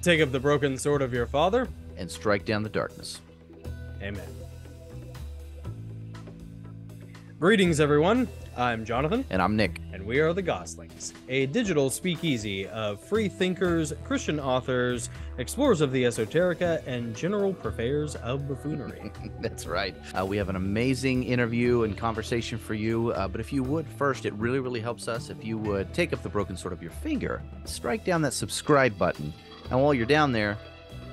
Take up the broken sword of your father and strike down the darkness. Amen. Greetings, everyone. I'm Jonathan. And I'm Nick. And we are the Gosslings, a digital speakeasy of free thinkers, Christian authors, explorers of the esoterica, and general purveyors of buffoonery. That's right. We have an amazing interview and conversation for you. But if you would, first, it really, really helps us if you would take up the broken sword of your finger, strike down that subscribe button, and while you're down there,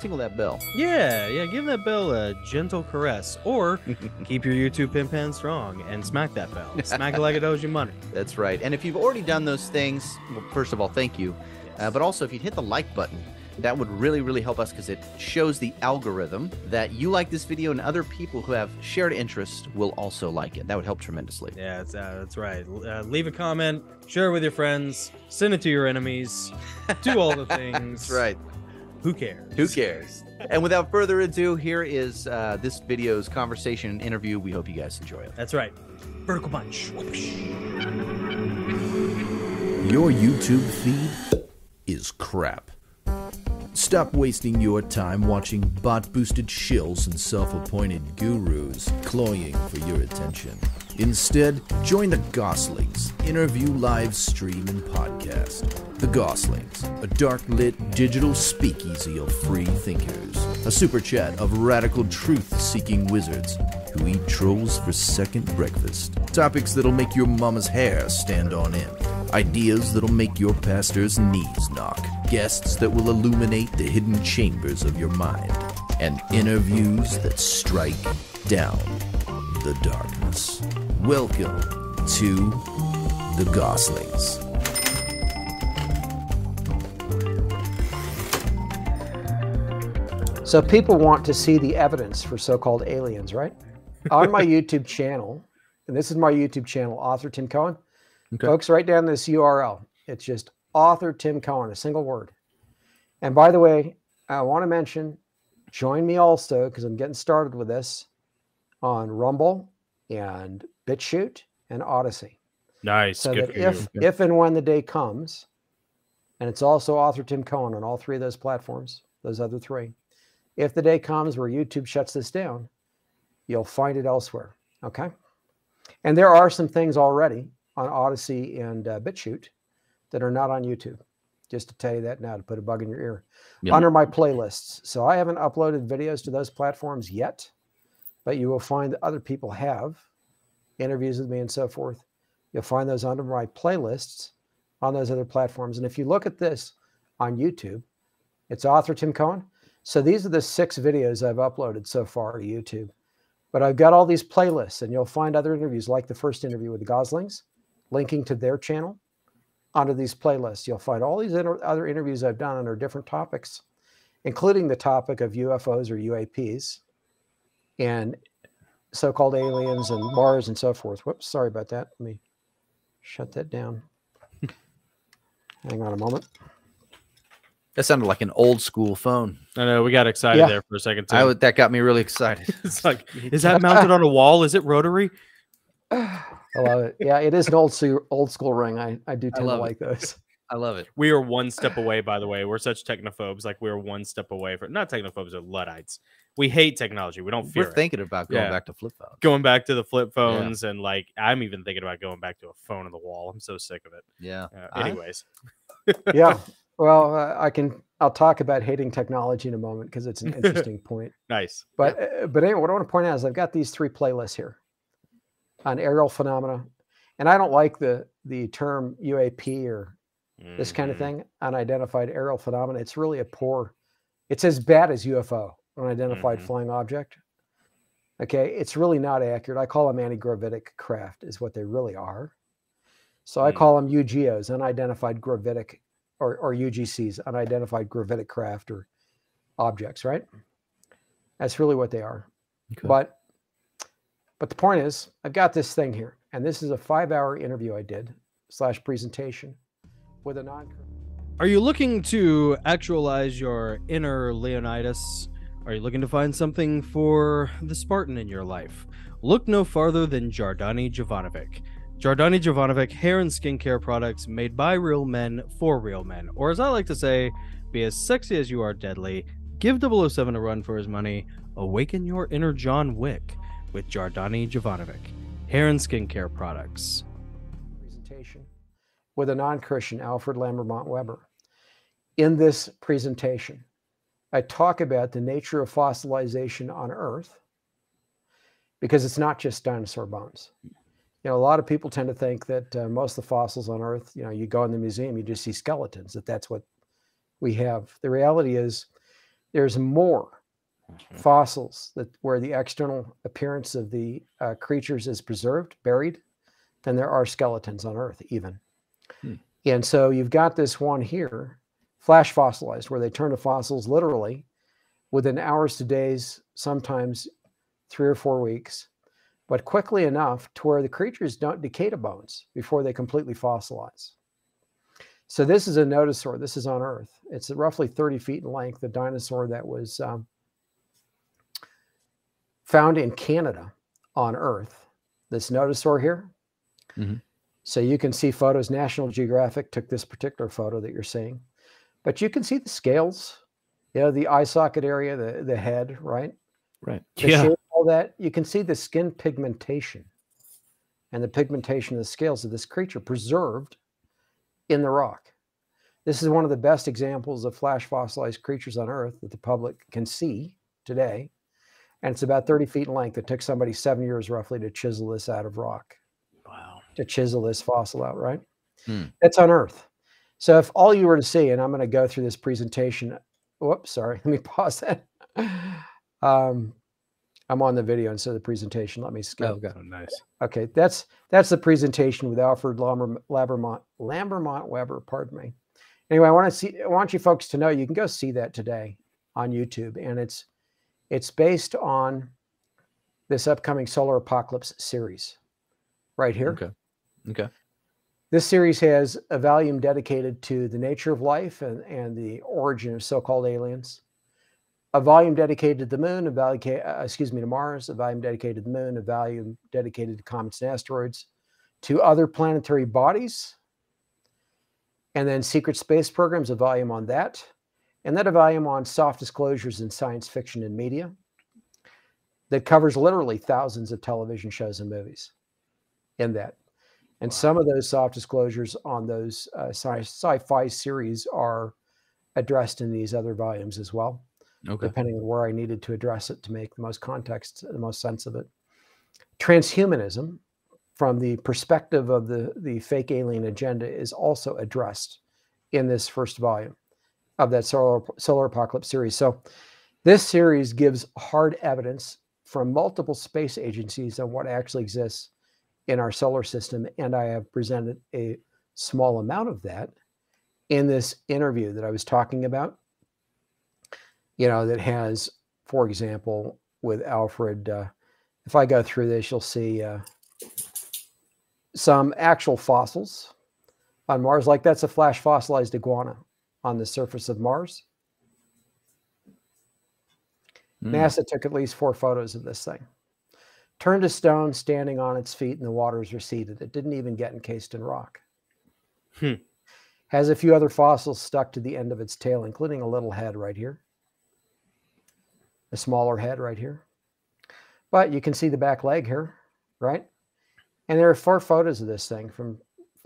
tinkle that bell. Yeah, give that bell a gentle caress, or keep your YouTube pin pan strong and smack that bell. Smack it like it owes you money. That's right. And if you've already done those things, well, first of all, thank you. But also, if you'd hit the like button, that would really, really help us because it shows the algorithm that you like this video and other people who have shared interest will also like it. That would help tremendously. Yeah, that's right. Leave a comment, share it with your friends, send it to your enemies, do all the things. That's right. Who cares? Who cares? And without further ado, here is this video's conversation and interview. We hope you guys enjoy it. That's right. Vertical punch. Your YouTube feed is crap. Stop wasting your time watching bot-boosted shills and self-appointed gurus cloying for your attention. Instead, join the Gosslings interview live stream and podcast. The Gosslings, a dark-lit digital speakeasy of free thinkers. A super chat of radical truth-seeking wizards who eat trolls for second breakfast. Topics that'll make your mama's hair stand on end. Ideas that'll make your pastor's knees knock. Guests that will illuminate the hidden chambers of your mind. And interviews that strike down the darkness. Welcome to the Gosslings. So people want to see the evidence for so-called aliens, right? On my YouTube channel, and this is my YouTube channel, AuthorTimCohen. Okay. Folks, write down this URL. It's just AuthorTimCohen, a single word. And by the way, I want to mention, join me also, because I'm getting started with this, on Rumble and BitChute and Odysee. Nice. So that if and when the day comes, and it's also AuthorTimCohen on all three of those platforms, those other three, if the day comes where YouTube shuts this down, you'll find it elsewhere, okay? And there are some things already on Odysee and BitChute that are not on YouTube. Just to tell you that now, to put a bug in your ear. Yep. Under my playlists. So I haven't uploaded videos to those platforms yet, but you will find that other people have interviews with me and so forth. You'll find those under my playlists on those other platforms. And if you look at this on YouTube, it's AuthorTimCohen. So these are the 6 videos I've uploaded so far to YouTube. But I've got all these playlists, and you'll find other interviews like the first interview with the Gosslings, linking to their channel onto these playlists. You'll find all these other interviews I've done under different topics, including the topic of UFOs or UAPs and so-called aliens and Mars and so forth. Whoops, sorry about that. Let me shut that down. Hang on a moment. That sounded like an old school phone. I know, we got excited there for a second too. That got me really excited. It's like, is that mounted on a wall? Is it rotary? I love it. Yeah, it is an old school ring. I do tend to like those. I love it. We are one step away, by the way. We're such technophobes. Like, we're one step away from, not technophobes, are Luddites. We hate technology. We don't fear it. We're thinking about going back to flip phones. Going back to the flip phones, and like, I'm even thinking about going back to a phone on the wall. I'm so sick of it. Yeah. Anyways. Yeah. Well, I'll talk about hating technology in a moment because it's an interesting point. Nice. But anyway, what I want to point out is I've got these 3 playlists here on aerial phenomena. And I don't like the term UAP or this kind of thing, unidentified aerial phenomena. It's really it's as bad as UFO, unidentified flying object. Okay, it's really not accurate. I call them anti-gravitic craft is what they really are. So I call them UGOs, unidentified gravitic, or UGCs, unidentified gravitic craft or objects, right? That's really what they are. Okay. But the point is, I've got this thing here, and this is a 5-hour interview I did / presentation with a Are you looking to actualize your inner Leonidas? Are you looking to find something for the Spartan in your life? Look no farther than Jardani Jovanovic. Jardani Jovanovic hair and skincare products made by real men for real men, or as I like to say, Be as sexy as you are deadly. Give 007 a run for his money. Awaken your inner John Wick with Jardani Jovanovic. Hair and skincare products. Presentation with a non-Christian, Alfred Lambermont Weber. In this presentation, I talk about the nature of fossilization on Earth, because it's not just dinosaur bones. You know, a lot of people tend to think that most of the fossils on Earth, you know, you go in the museum, you just see skeletons, that's what we have. The reality is there's more fossils where the external appearance of the creatures is preserved, buried, than there are skeletons on Earth even. And so you've got this one here, flash fossilized, where they turn to fossils literally within hours to days, sometimes 3 or 4 weeks, but quickly enough to where the creatures don't decay to bones before they completely fossilize. So this is a nodosaur. This is on Earth. It's roughly 30 feet in length, the dinosaur that was found in Canada on Earth. This nodosaur here. So you can see photos. National Geographic took this particular photo that you're seeing. But you can see the scales, you know, the eye socket area, the head, right? Right. The shape, all that. You can see the skin pigmentation and the pigmentation of the scales of this creature preserved in the rock. This is one of the best examples of flash fossilized creatures on Earth that the public can see today. And it's about 30 feet in length. It took somebody 7 years roughly to chisel this out of rock. Wow. To chisel this fossil out, right? That's on Earth. So if all you were to see, and I'm going to go through this presentation. Whoops, sorry. Let me pause that. I'm on the video instead of the presentation. Let me skip. Oh, nice. Okay, that's the presentation with Alfred Lambermont Weber. Pardon me. Anyway, I want you folks to know you can go see that today on YouTube, and it's based on this upcoming solar apocalypse series right here. Okay. This series has a volume dedicated to the nature of life and the origin of so-called aliens. A volume dedicated to the moon, to Mars, a volume dedicated to the moon, a volume dedicated to comets and asteroids, to other planetary bodies, and then secret space programs, a volume on that, and then a volume on soft disclosures in science fiction and media that covers literally thousands of television shows and movies in that. And some of those soft disclosures on those sci-fi series are addressed in these other volumes as well. Depending on where I needed to address it to make the most context, the most sense of it. Transhumanism, from the perspective of the fake alien agenda, is also addressed in this first volume of that solar apocalypse series. So this series gives hard evidence from multiple space agencies on what actually exists in our solar system, and I have presented a small amount of that in this interview that I was talking about. You know, that has, for example, with Alfred, if I go through this, you'll see some actual fossils on Mars. Like that's a flash fossilized iguana on the surface of Mars. NASA took at least 4 photos of this thing. Turned to stone, standing on its feet, and the waters receded. It didn't even get encased in rock. Has a few other fossils stuck to the end of its tail, including a little head right here. A smaller head right here. But you can see the back leg here, right? And there are 4 photos of this thing from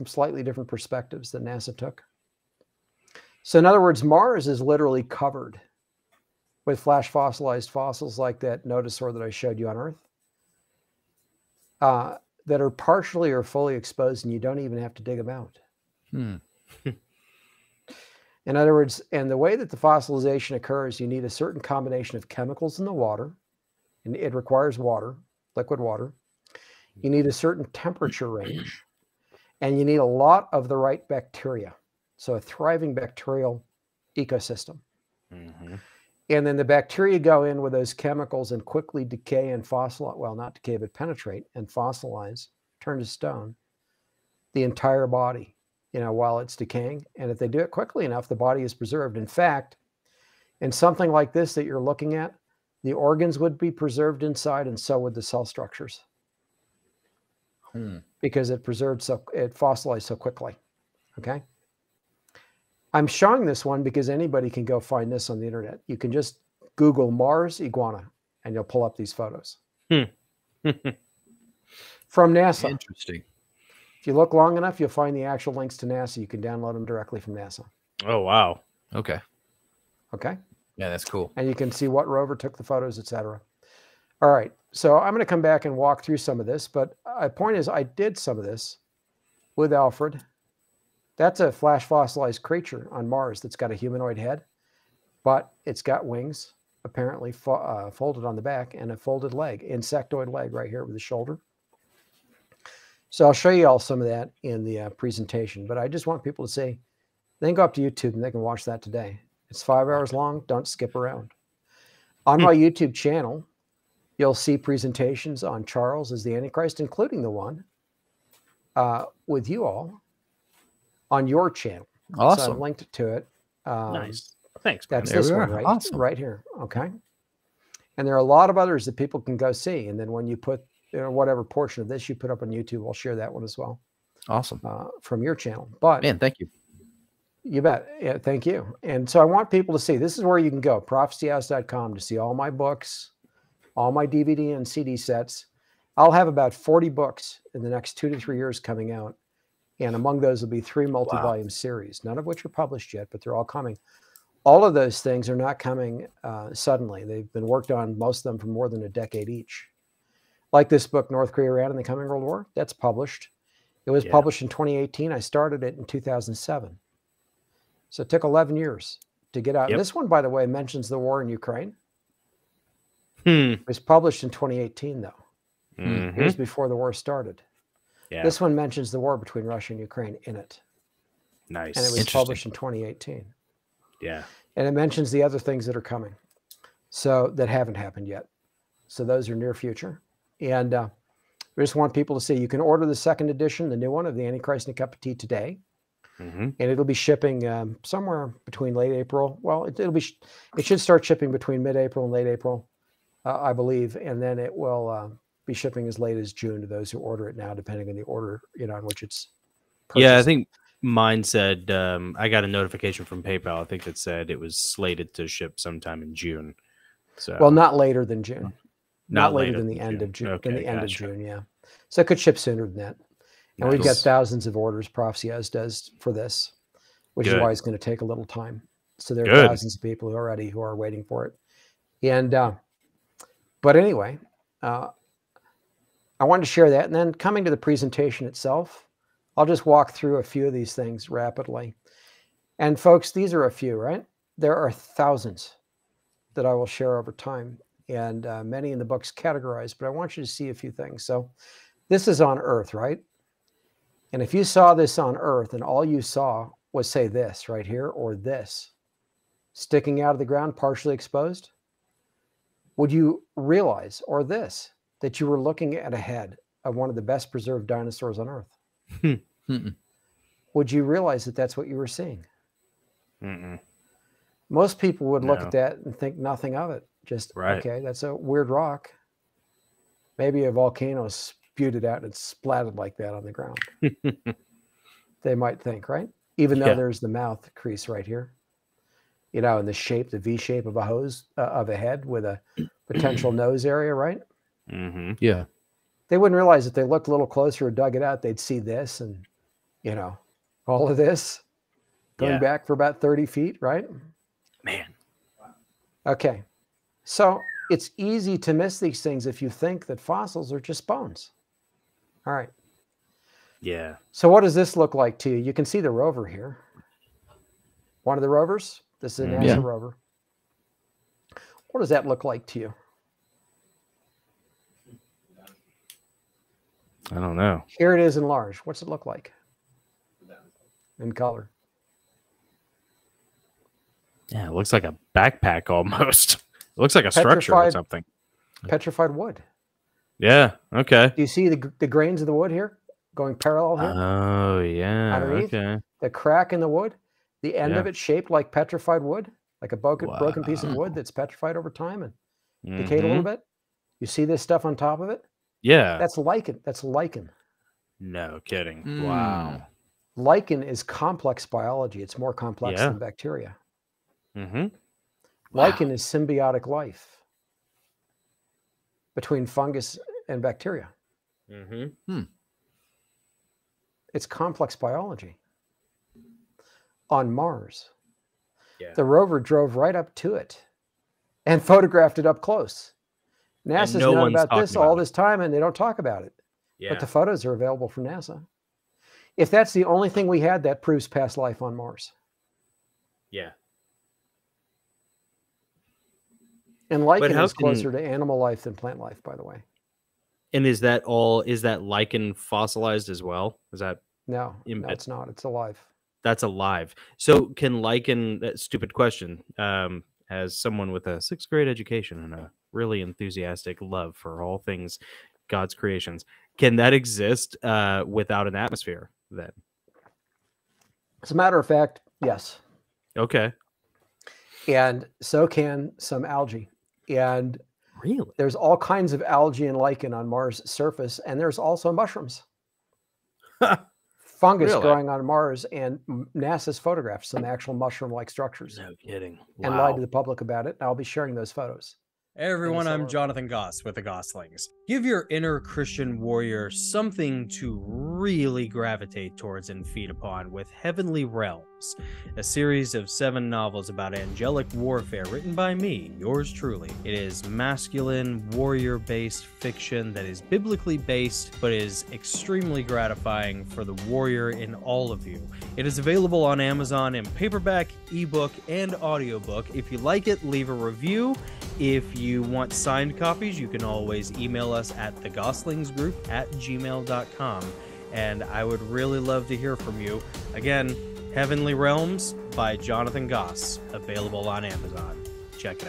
slightly different perspectives that NASA took. So in other words, Mars is literally covered with flash fossilized fossils like that nodosaur that I showed you on Earth that are partially or fully exposed, and you don't even have to dig them out. In other words, and the way that the fossilization occurs, you need a certain combination of chemicals in the water, and it requires water, liquid water. You need a certain temperature range, and you need a lot of the right bacteria. So a thriving bacterial ecosystem. And then the bacteria go in with those chemicals and quickly decay and fossilize, well, not decay, but penetrate and fossilize, turn to stone, the entire body, you know, while it's decaying. And if they do it quickly enough, the body is preserved. In fact, in something like this that you're looking at, the organs would be preserved inside, and so would the cell structures. Because it fossilized so quickly. Okay. I'm showing this one because anybody can go find this on the internet. You can just Google Mars iguana and you'll pull up these photos. From NASA. Interesting. If you look long enough, you'll find the actual links to NASA. You can download them directly from NASA. Oh, wow. Okay. Okay. Yeah, that's cool. And you can see what rover took the photos, etc. All right. So I'm going to come back and walk through some of this. But my point is, I did some of this with Alfred. That's a flash fossilized creature on Mars that's got a humanoid head, but it's got wings, apparently folded on the back, and a folded leg, insectoid leg right here with the shoulder. So I'll show you all some of that in the presentation, but I just want people to say, they can go up to YouTube and they can watch that today. It's 5 hours long. Don't skip around. On my YouTube channel, you'll see presentations on Charles as the Antichrist, including the one with you all on your channel. Awesome. So I've linked to it. Nice. Thanks. That's There this we one are. right, Awesome. right here. Okay. And there are a lot of others that people can go see. And then when you put whatever portion of this you put up on YouTube, I'll share that one as well Awesome. from your channel. But Man, thank you. you bet. Yeah, thank you. And so I want people to see, this is where you can go, prophecyhouse.com, to see all my books, all my DVD and CD sets. I'll have about 40 books in the next 2 to 3 years coming out. And among those will be 3 multi-volume series, none of which are published yet, but they're all coming. All of those things are not coming suddenly. They've been worked on, most of them, for more than a decade each. Like this book, North Korea, Iran, and the Coming World War, that's published. It was published in 2018. I started it in 2007. So it took 11 years to get out. Yep. This one, by the way, mentions the war in Ukraine. Hmm. It was published in 2018, though. Mhm. Years before the war started. Yeah. This one mentions the war between Russia and Ukraine in it. Nice. And it was Interesting. published in 2018. Yeah. And it mentions the other things that are coming. So that haven't happened yet. So those are near future. And we just want people to see, you can order the second edition, the new one of the Antichrist and a Cup of Tea today. Mm-hmm. And it'll be shipping somewhere between late April. Well, it should start shipping between mid-April and late April, I believe. And then it will be shipping as late as June to those who order it now, depending on the order, on which it's purchased. Yeah, I think mine said I got a notification from PayPal. I think that said it was slated to ship sometime in June. So Well, not later than June. Not later than the than end of June. Okay, than the end of gotcha. June, yeah. So it could ship sooner than that. And we've got Nice. thousands of orders, Prophecy House does, for this, which is Good. why it's going to take a little time. So there are Good. thousands of people who are waiting for it. And but anyway, I wanted to share that. And then coming to the presentation itself, I'll just walk through a few of these things rapidly. And folks, these are a few, right? There are thousands that I will share over time, and many in the book's categorized, but I want you to see a few things. So this is on Earth, right? And if you saw this on Earth and all you saw was, say, this right here or this sticking out of the ground, partially exposed, would you realize, or this, that you were looking at a head of one of the best preserved dinosaurs on Earth? Mm-mm. Would you realize that that's what you were seeing? Mm-mm. Most people would look No. at that and think nothing of it. Just, Right. okay, that's a weird rock. Maybe a volcano spewed it out and splattered like that on the ground. They might think, right? Even though Yeah. there's the mouth crease right here, and the shape, the V shape of a hose, of a head with a potential nose area, right? Mm-hmm. Yeah. They wouldn't realize if they looked a little closer or dug it out, they'd see this and, all of this going Yeah. back for about 30 feet, right? Man. Okay. So it's easy to miss these things if you think that fossils are just bones. All right. Yeah. So what does this look like to you? You can see the rover here. One of the rovers. This is a NASA Yeah. rover. What does that look like to you? I don't know. Here it is in large. What's it look like? In color. Yeah, it looks like a backpack almost. It looks like a structure or Petrified- something. Petrified wood. Yeah. Okay. Do you see the grains of the wood here going parallel here? Oh yeah. Underneath? Okay. The crack in the wood, the end of Yeah. it shaped like petrified wood, like a broken piece of Wow. wood that's petrified over time and decayed a little Mhm. bit. You see this stuff on top of it? Yeah. That's lichen. That's lichen. No kidding. Mm. Wow. Lichen is complex biology. It's more complex than bacteria. Mm-hmm. Lichen is symbiotic life between fungus and bacteria. Mm-hmm. It's complex biology. On Mars, Yeah. the rover drove right up to it and photographed it up close. NASA's no known one's about this talking all about this time, and they don't talk about it. Yeah. But the photos are available from NASA. If that's the only thing we had, that proves past life on Mars. Yeah. And lichen is closer to animal life than plant life, by the way. And is that lichen fossilized as well? Is that no, it's not. It's alive. That's alive. So can lichen, stupid question, as someone with a 6th grade education and a really enthusiastic love for all things God's creations, can that exist without an atmosphere then? As a matter of fact, yes. Okay. And so can some algae. And really, there's all kinds of algae and lichen on Mars' surface, and there's also mushrooms. Fungus growing on Mars, and NASA's photographed some actual mushroom-like structures. No kidding. Wow. And lied to the public about it. And I'll be sharing those photos. Hey everyone, I'm Jonathan Goss with the Gosslings. Give your inner Christian warrior something to really gravitate towards and feed upon with Heavenly Realms, a series of 7 novels about angelic warfare written by me, yours truly. It is masculine, warrior-based fiction that is biblically based, but is extremely gratifying for the warrior in all of you. It is available on Amazon in paperback, ebook, and audiobook. If you like it, leave a review. If you want signed copies, you can always email us at thegoslingsgroup@gmail.com, and I would really love to hear from you. Again, Heavenly Realms by Jonathan Goss, available on Amazon. Check it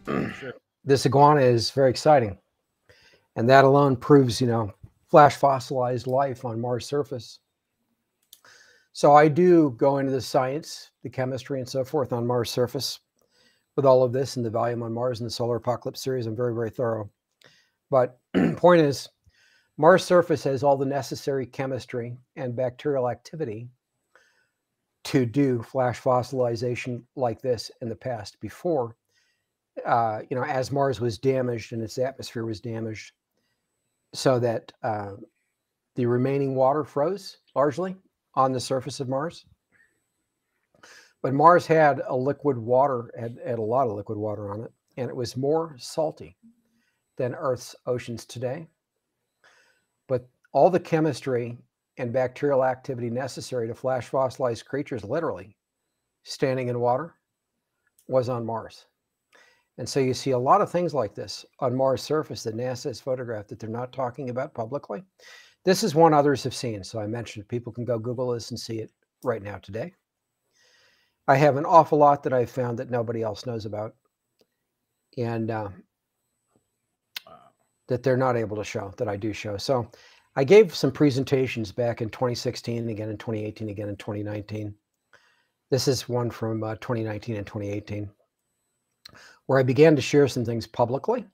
out. This iguana is very exciting, and that alone proves, flash fossilized life on Mars' surface. So I do go into the science, the chemistry, and so forth on Mars' surface with all of this in the volume on Mars and the Solar Apocalypse series. I'm very, very thorough. But point is, Mars' surface has all the necessary chemistry and bacterial activity to do flash fossilization like this in the past before, as Mars was damaged and its atmosphere was damaged so that the remaining water froze largely on the surface of Mars. But Mars had a liquid water, had a lot of liquid water on it, and it was more salty than Earth's oceans today. But all the chemistry and bacterial activity necessary to flash fossilized creatures, literally standing in water, was on Mars. And so you see a lot of things like this on Mars' surface that NASA has photographed that they're not talking about publicly. This is one others have seen. So I mentioned people can go Google this and see it right now today. I have an awful lot that I've found that nobody else knows about, and that they're not able to show, that I do show. So I gave some presentations back in 2016, again in 2018, again in 2019. This is one from 2019 and 2018, where I began to share some things publicly.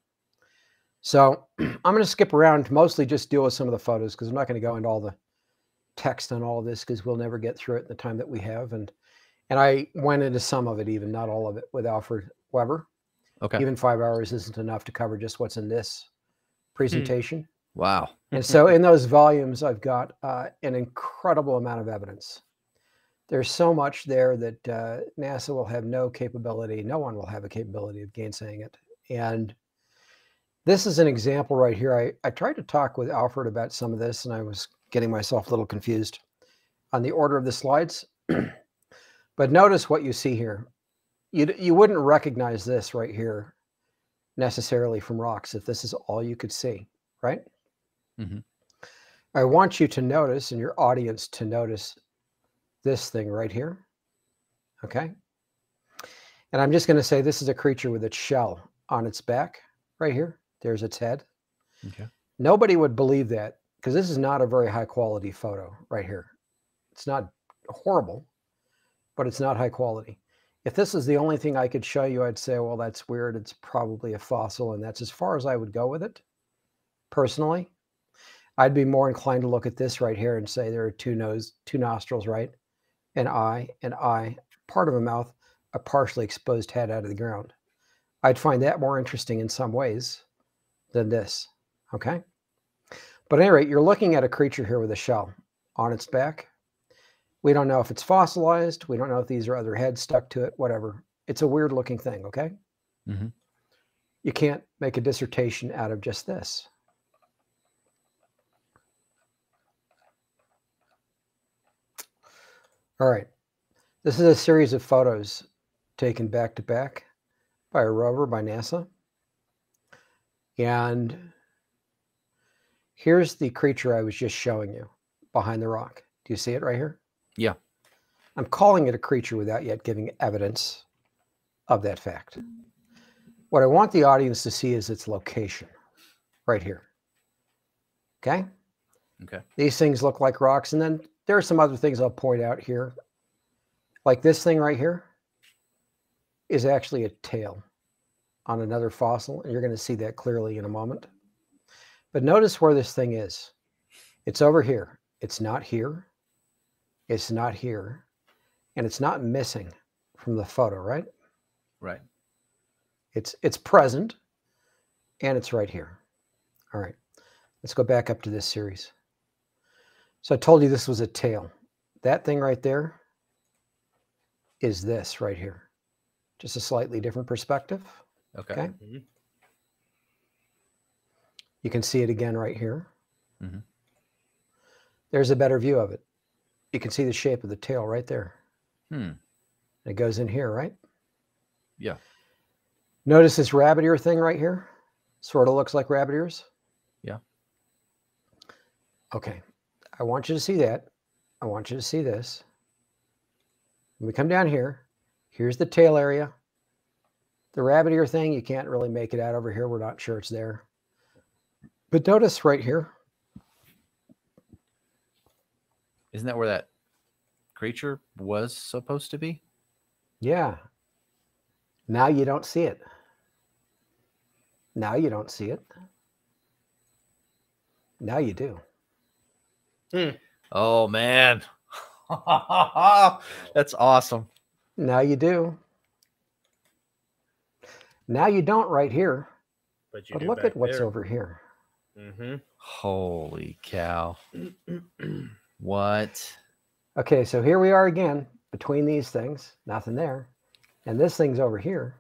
So I'm going to skip around, mostly just deal with some of the photos, because I'm not going to go into all the text on all of this, because we'll never get through it in the time that we have. And I went into some of it, even not all of it, with Alfred Weber. Okay. Even 5 hours isn't enough to cover just what's in this presentation. Wow. And so in those volumes, I've got an incredible amount of evidence. There's so much there that NASA will have no capability, no one will have a capability of gainsaying it. And this is an example right here. I tried to talk with Alfred about some of this, and I was getting myself a little confused on the order of the slides. But notice what you see here. You wouldn't recognize this right here necessarily from rocks if this is all you could see, right? Mm-hmm. I want you to notice, and your audience to notice, this thing right here, okay? And I'm just going to say this is a creature with its shell on its back right here. There's its head. Okay. Nobody would believe that, because this is not a very high quality photo right here. It's not horrible, but it's not high quality. If this is the only thing I could show you, I'd say, well, that's weird. It's probably a fossil, and that's as far as I would go with it. personally. I'd be more inclined to look at this right here and say there are two nostrils, right? An eye, part of a mouth, a partially exposed head out of the ground. I'd find that more interesting in some ways than this, okay? But at any rate, you're looking at a creature here with a shell on its back. We don't know if it's fossilized. We don't know if these are other heads stuck to it, whatever. It's a weird looking thing, okay? Mm-hmm. You can't make a dissertation out of just this. All right. This is a series of photos taken back to back by a rover by NASA. And here's the creature I was just showing you behind the rock. Do you see it right here? Yeah. I'm calling it a creature without yet giving evidence of that fact. What I want the audience to see is its location right here. Okay? Okay. These things look like rocks. And then there are some other things I'll point out here. Like this thing right here is actually a tail on another fossil. And you're going to see that clearly in a moment. But notice where this thing is. It's over here. It's not here. It's not here. And it's not missing from the photo, right? Right. It's present, and it's right here. All right. Let's go back up to this series. So I told you this was a tail. That thing right there is this right here. Just a slightly different perspective. Okay. Okay. Mm-hmm. You can see it again right here. Mm-hmm. There's a better view of it. You can see the shape of the tail right there. Hmm. It goes in here, right? Yeah. Notice this rabbit ear thing right here? Sort of looks like rabbit ears. Yeah. Okay. I want you to see that. I want you to see this. When we come down here, here's the tail area. The rabbit ear thing, you can't really make it out over here. We're not sure it's there. But notice right here. Isn't that where that creature was supposed to be? Yeah. Now you don't see it. Now you don't see it. Now you do. Oh, man. That's awesome. Now you do. Now you don't right here. But But look at what's over here. Mm-hmm. Holy cow. What? Okay, so here we are again between these things. Nothing there. And this thing's over here.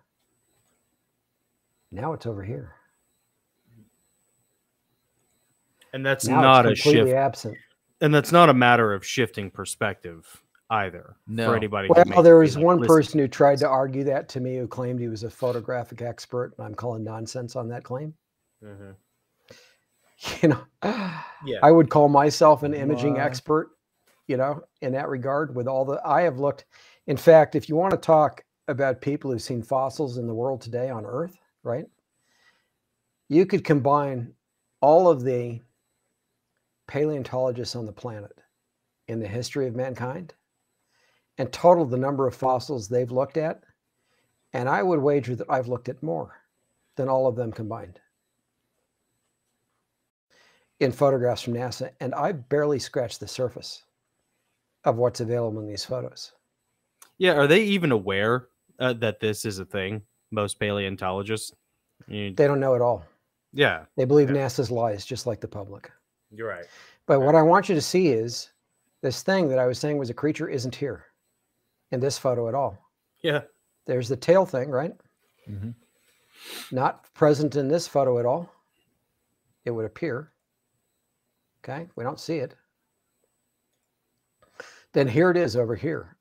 Now it's over here. And that's Now not a it's completely shift. absent. And that's not a matter of shifting perspective either. No. For anybody. who Well, may there be, was like, one listening. person who tried to argue that to me, who claimed he was a photographic expert, and I'm calling nonsense on that claim. Mhm. You know, Yeah. I would call myself an imaging What? expert, you know, in that regard. With all the, I have looked. In fact, if you want to talk about people who've seen fossils in the world today on Earth, right? You could combine all of the paleontologists on the planet in the history of mankind and total the number of fossils they've looked at. And I would wager that I've looked at more than all of them combined in photographs from NASA. And I barely scratched the surface of what's available in these photos. Yeah. Are they even aware that this is a thing? Most paleontologists. They don't know at all. Yeah. They believe Yeah. NASA's lies, just like the public. You're right. But what I want you to see is this thing that I was saying was a creature isn't here in this photo at all. Yeah. There's the tail thing, right? Mm-hmm. Not present in this photo at all. It would appear. Okay, we don't see it. Then here it is over here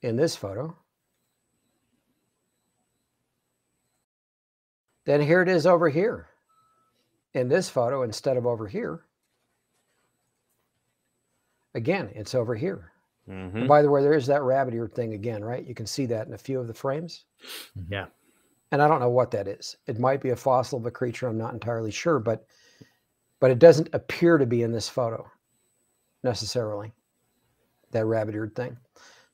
in this photo. Then here it is over here in this photo instead of over here. Again, it's over here. Mm-hmm. And by the way, there's that rabbit ear thing again, right? You can see that in a few of the frames. Yeah. And I don't know what that is. It might be a fossil of a creature. I'm not entirely sure, but it doesn't appear to be in this photo necessarily, that rabbit-eared thing.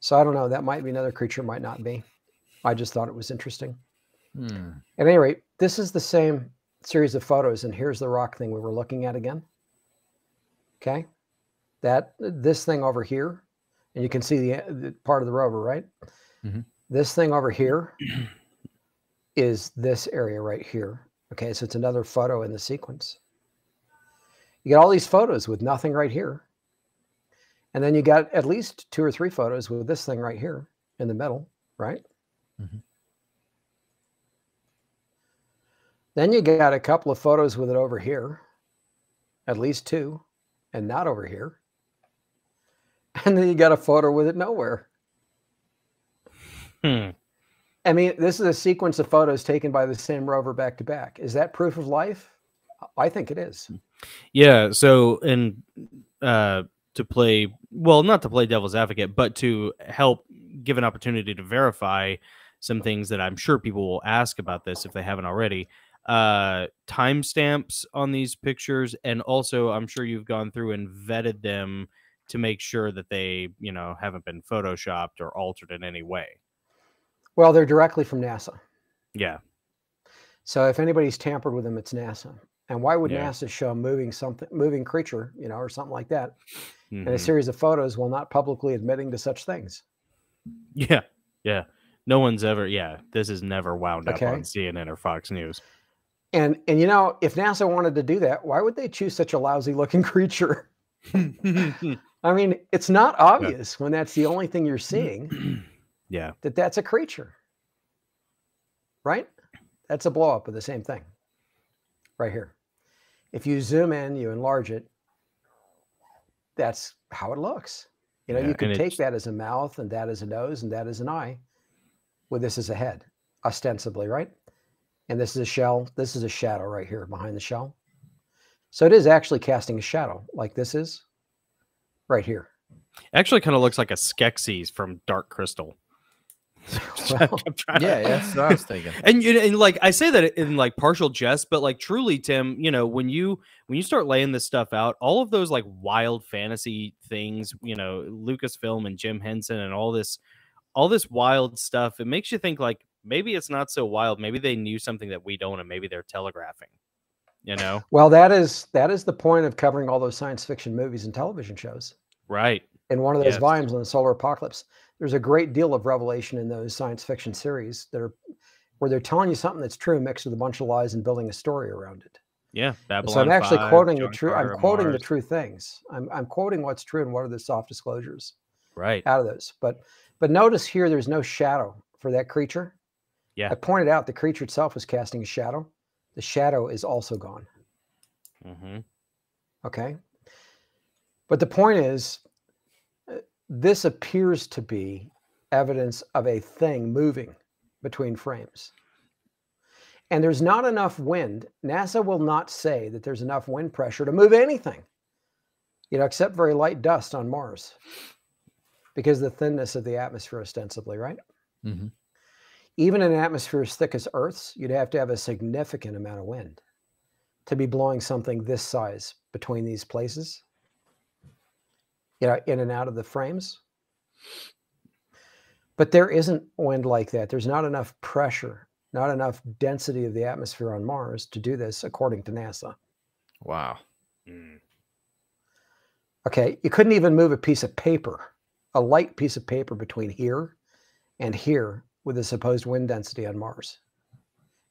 So I don't know. That might be another creature, might not be. I just thought it was interesting. Hmm. At any rate, this is the same series of photos, and here's the rock thing we were looking at again. Okay, this thing over here, and you can see the part of the rover, right? Mm-hmm. This thing over here is this area right here. Okay, so it's another photo in the sequence. You got all these photos with nothing right here. And then you got at least 2 or 3 photos with this thing right here in the middle, right? Mm-hmm. Then you got a couple of photos with it over here, at least 2, and not over here. And then you got a photo with it nowhere. I mean, this is a sequence of photos taken by the same rover back to back. Is that proof of life? I think it is. Yeah. So, and to play, well, not to play devil's advocate, but to help give an opportunity to verify some things that I'm sure people will ask about this if they haven't already. Timestamps on these pictures, and also I'm sure you've gone through and vetted them to make sure that they, you know, haven't been photoshopped or altered in any way. Well, they're directly from NASA. Yeah. So if anybody's tampered with them, it's NASA. And why would NASA show moving creature, you know, or something like that, in a series of photos while not publicly admitting to such things? Yeah. Yeah. No one's ever, this is never wound up on CNN or Fox News. And you know, if NASA wanted to do that, why would they choose such a lousy looking creature? I mean, it's not obvious when that's the only thing you're seeing. That's a creature, right? That's a blow up of the same thing right here. If you zoom in, you enlarge it, that's how it looks. You know, you could take that as a mouth, and that as a nose, and that as an eye, with this as a head, ostensibly, right? And this is a shell. This is a shadow right here behind the shell. So it is actually casting a shadow, like this is right here. Actually kind of looks like a Skeksis from Dark Crystal. Well, that's what I was thinking. And like I say that in like partial jest, but like truly, Tim, you know, when you start laying this stuff out, all of those like wild fantasy things, you know, Lucasfilm and Jim Henson and all this wild stuff, it makes you think like maybe it's not so wild. Maybe they knew something that we don't, and maybe they're telegraphing. You know? Well, that is the point of covering all those science fiction movies and television shows. Right. In one of those volumes on the solar apocalypse, there's a great deal of revelation in those science fiction series where they're telling you something that's true mixed with a bunch of lies and building a story around it. Yeah, Babylon. So I'm actually 5, quoting John the true. Carter, I'm quoting Mars. the true things. I'm quoting what's true and what are the soft disclosures. Right. Out of those, but notice here, there's no shadow for that creature. Yeah. I pointed out the creature itself was casting a shadow. The shadow is also gone. Okay. But the point is, this appears to be evidence of a thing moving between frames. And there's not enough wind. NASA will not say that there's enough wind pressure to move anything, you know, except very light dust on Mars, because of the thinness of the atmosphere, ostensibly, right? Even in an atmosphere as thick as Earth's, you'd have to have a significant amount of wind to be blowing something this size between these places, you know, in and out of the frames. But there isn't wind like that. There's not enough pressure, not enough density of the atmosphere on Mars to do this, according to NASA. Wow. Okay, you couldn't even move a piece of paper, a light piece of paper between here and here with the supposed wind density on Mars.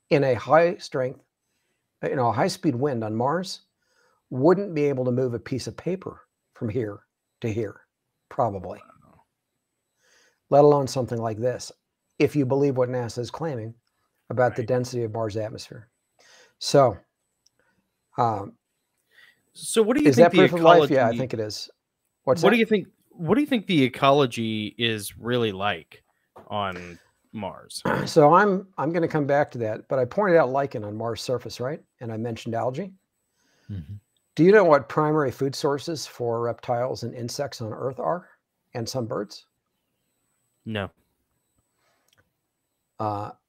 In a high strength, you know, a high speed wind on Mars wouldn't be able to move a piece of paper from here to here, probably. Let alone something like this, if you believe what NASA is claiming about the density of Mars' atmosphere. So, so what do you is think that proof of life? Yeah, I think it is. What do you think? What do you think the ecology is really like on Mars? So I'm going to come back to that, but I pointed out lichen on Mars' surface, right? And I mentioned algae. Do you know what primary food sources for reptiles and insects on Earth are, and some birds? No.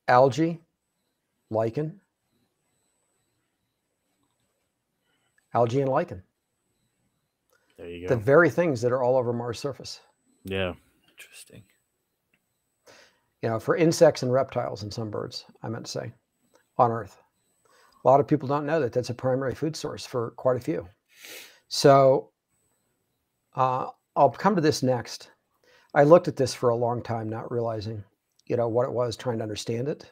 Algae, lichen. Algae and lichen. There you go. The very things that are all over Mars' surface. Yeah. Interesting. You know, for insects and reptiles and some birds, I meant to say, on Earth. A lot of people don't know that that's a primary food source for quite a few. So I'll come to this next. I looked at this for a long time, not realizing, what it was, trying to understand it.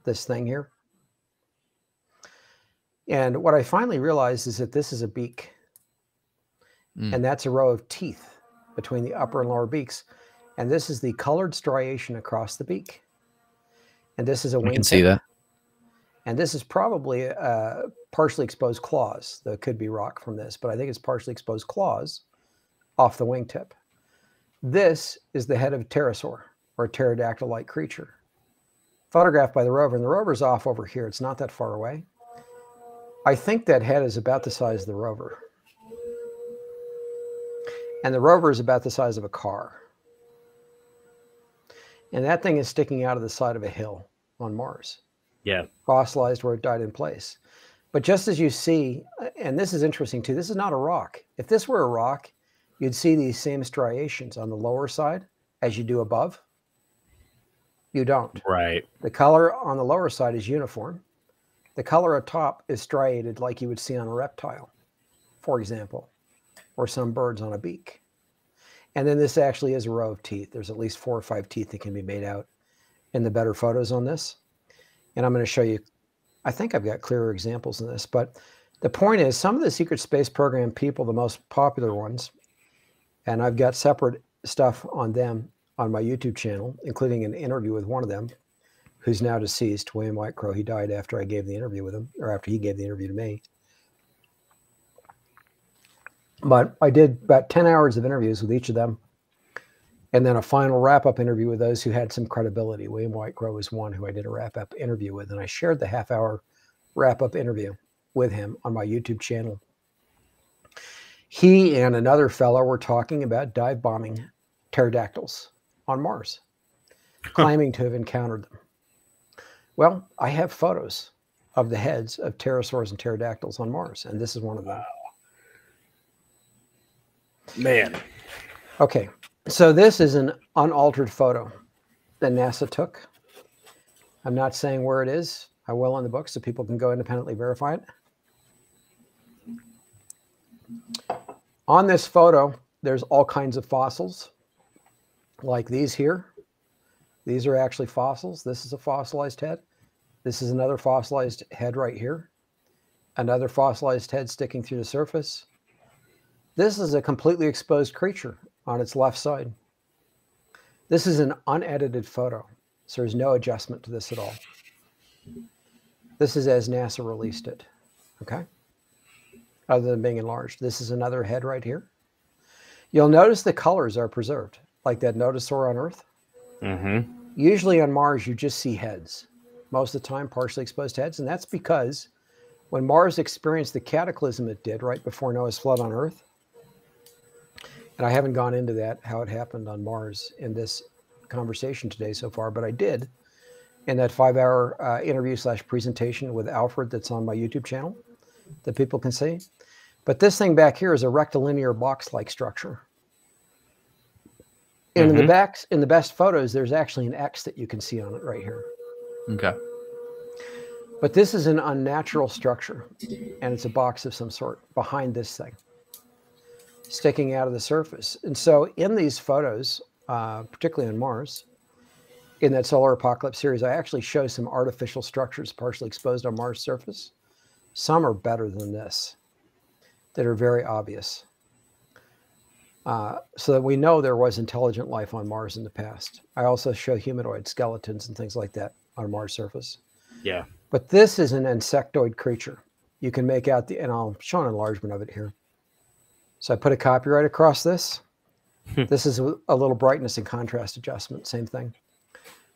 This thing here. And what I finally realized is that this is a beak. And that's a row of teeth between the upper and lower beaks. And this is the colored striation across the beak. And this is a wing. You can see that. And this is probably partially exposed claws. There could be rock from this, but I think it's partially exposed claws off the wingtip. This is the head of a pterosaur, or a pterodactyl-like creature, photographed by the rover. And the rover's off over here. It's not that far away. I think that head is about the size of the rover. And the rover is about the size of a car. And that thing is sticking out of the side of a hill on Mars. Yeah. Fossilized where it died in place. But just as you see, and this is interesting too, this is not a rock. If this were a rock, you'd see these same striations on the lower side as you do above. You don't. Right. The color on the lower side is uniform. The color atop is striated like you would see on a reptile, for example, or some birds on a beak. And then this actually is a row of teeth. There's at least 4 or 5 teeth that can be made out in the better photos on this. And I'm going to show you, I think I've got clearer examples in this, but the point is some of the secret space program people, the most popular ones, and I've got separate stuff on them on my YouTube channel, including an interview with one of them who's now deceased, William White Crow. He died after I gave the interview with him, or after he gave the interview to me. But I did about 10 hours of interviews with each of them, and then a final wrap-up interview with those who had some credibility. William White Crow was one who I did a wrap-up interview with, and I shared the half-hour wrap-up interview with him on my YouTube channel. He and another fellow were talking about dive bombing pterodactyls on Mars, claiming to have encountered them. Well, I have photos of the heads of pterosaurs and pterodactyls on Mars, and this is one of them. Man. Okay, so this is an unaltered photo that NASA took. I'm not saying where it is. I will in the book so people can go independently verify it. On this photo, there's all kinds of fossils, like these here. These are actually fossils. This is a fossilized head. This is another fossilized head right here. Another fossilized head sticking through the surface. This is a completely exposed creature on its left side. This is an unedited photo, so there's no adjustment to this at all. This is as NASA released it, okay? Other than being enlarged. This is another head right here. You'll notice the colors are preserved, like that nodosaur on Earth. Mm-hmm. Usually on Mars, you just see heads. Most of the time, partially exposed heads, and that's because when Mars experienced the cataclysm it did right before Noah's flood on Earth, and I haven't gone into that, how it happened on Mars in this conversation today so far, but I did in that 5-hour interview / presentation with Alfred that's on my YouTube channel that people can see. But this thing back here is a rectilinear box-like structure. And in the best photos, there's actually an X that you can see on it right here. Okay. But this is an unnatural structure, and it's a box of some sort behind this thing, sticking out of the surface. And so in these photos, particularly on Mars, in that solar apocalypse series, I actually show some artificial structures partially exposed on Mars' surface. Some are better than this, that are very obvious. So that we know there was intelligent life on Mars in the past. I also show humanoid skeletons and things like that on Mars' surface. Yeah. But this is an insectoid creature. You can make out and I'll show an enlargement of it here. So I put a copyright across this. This is a little brightness and contrast adjustment, same thing.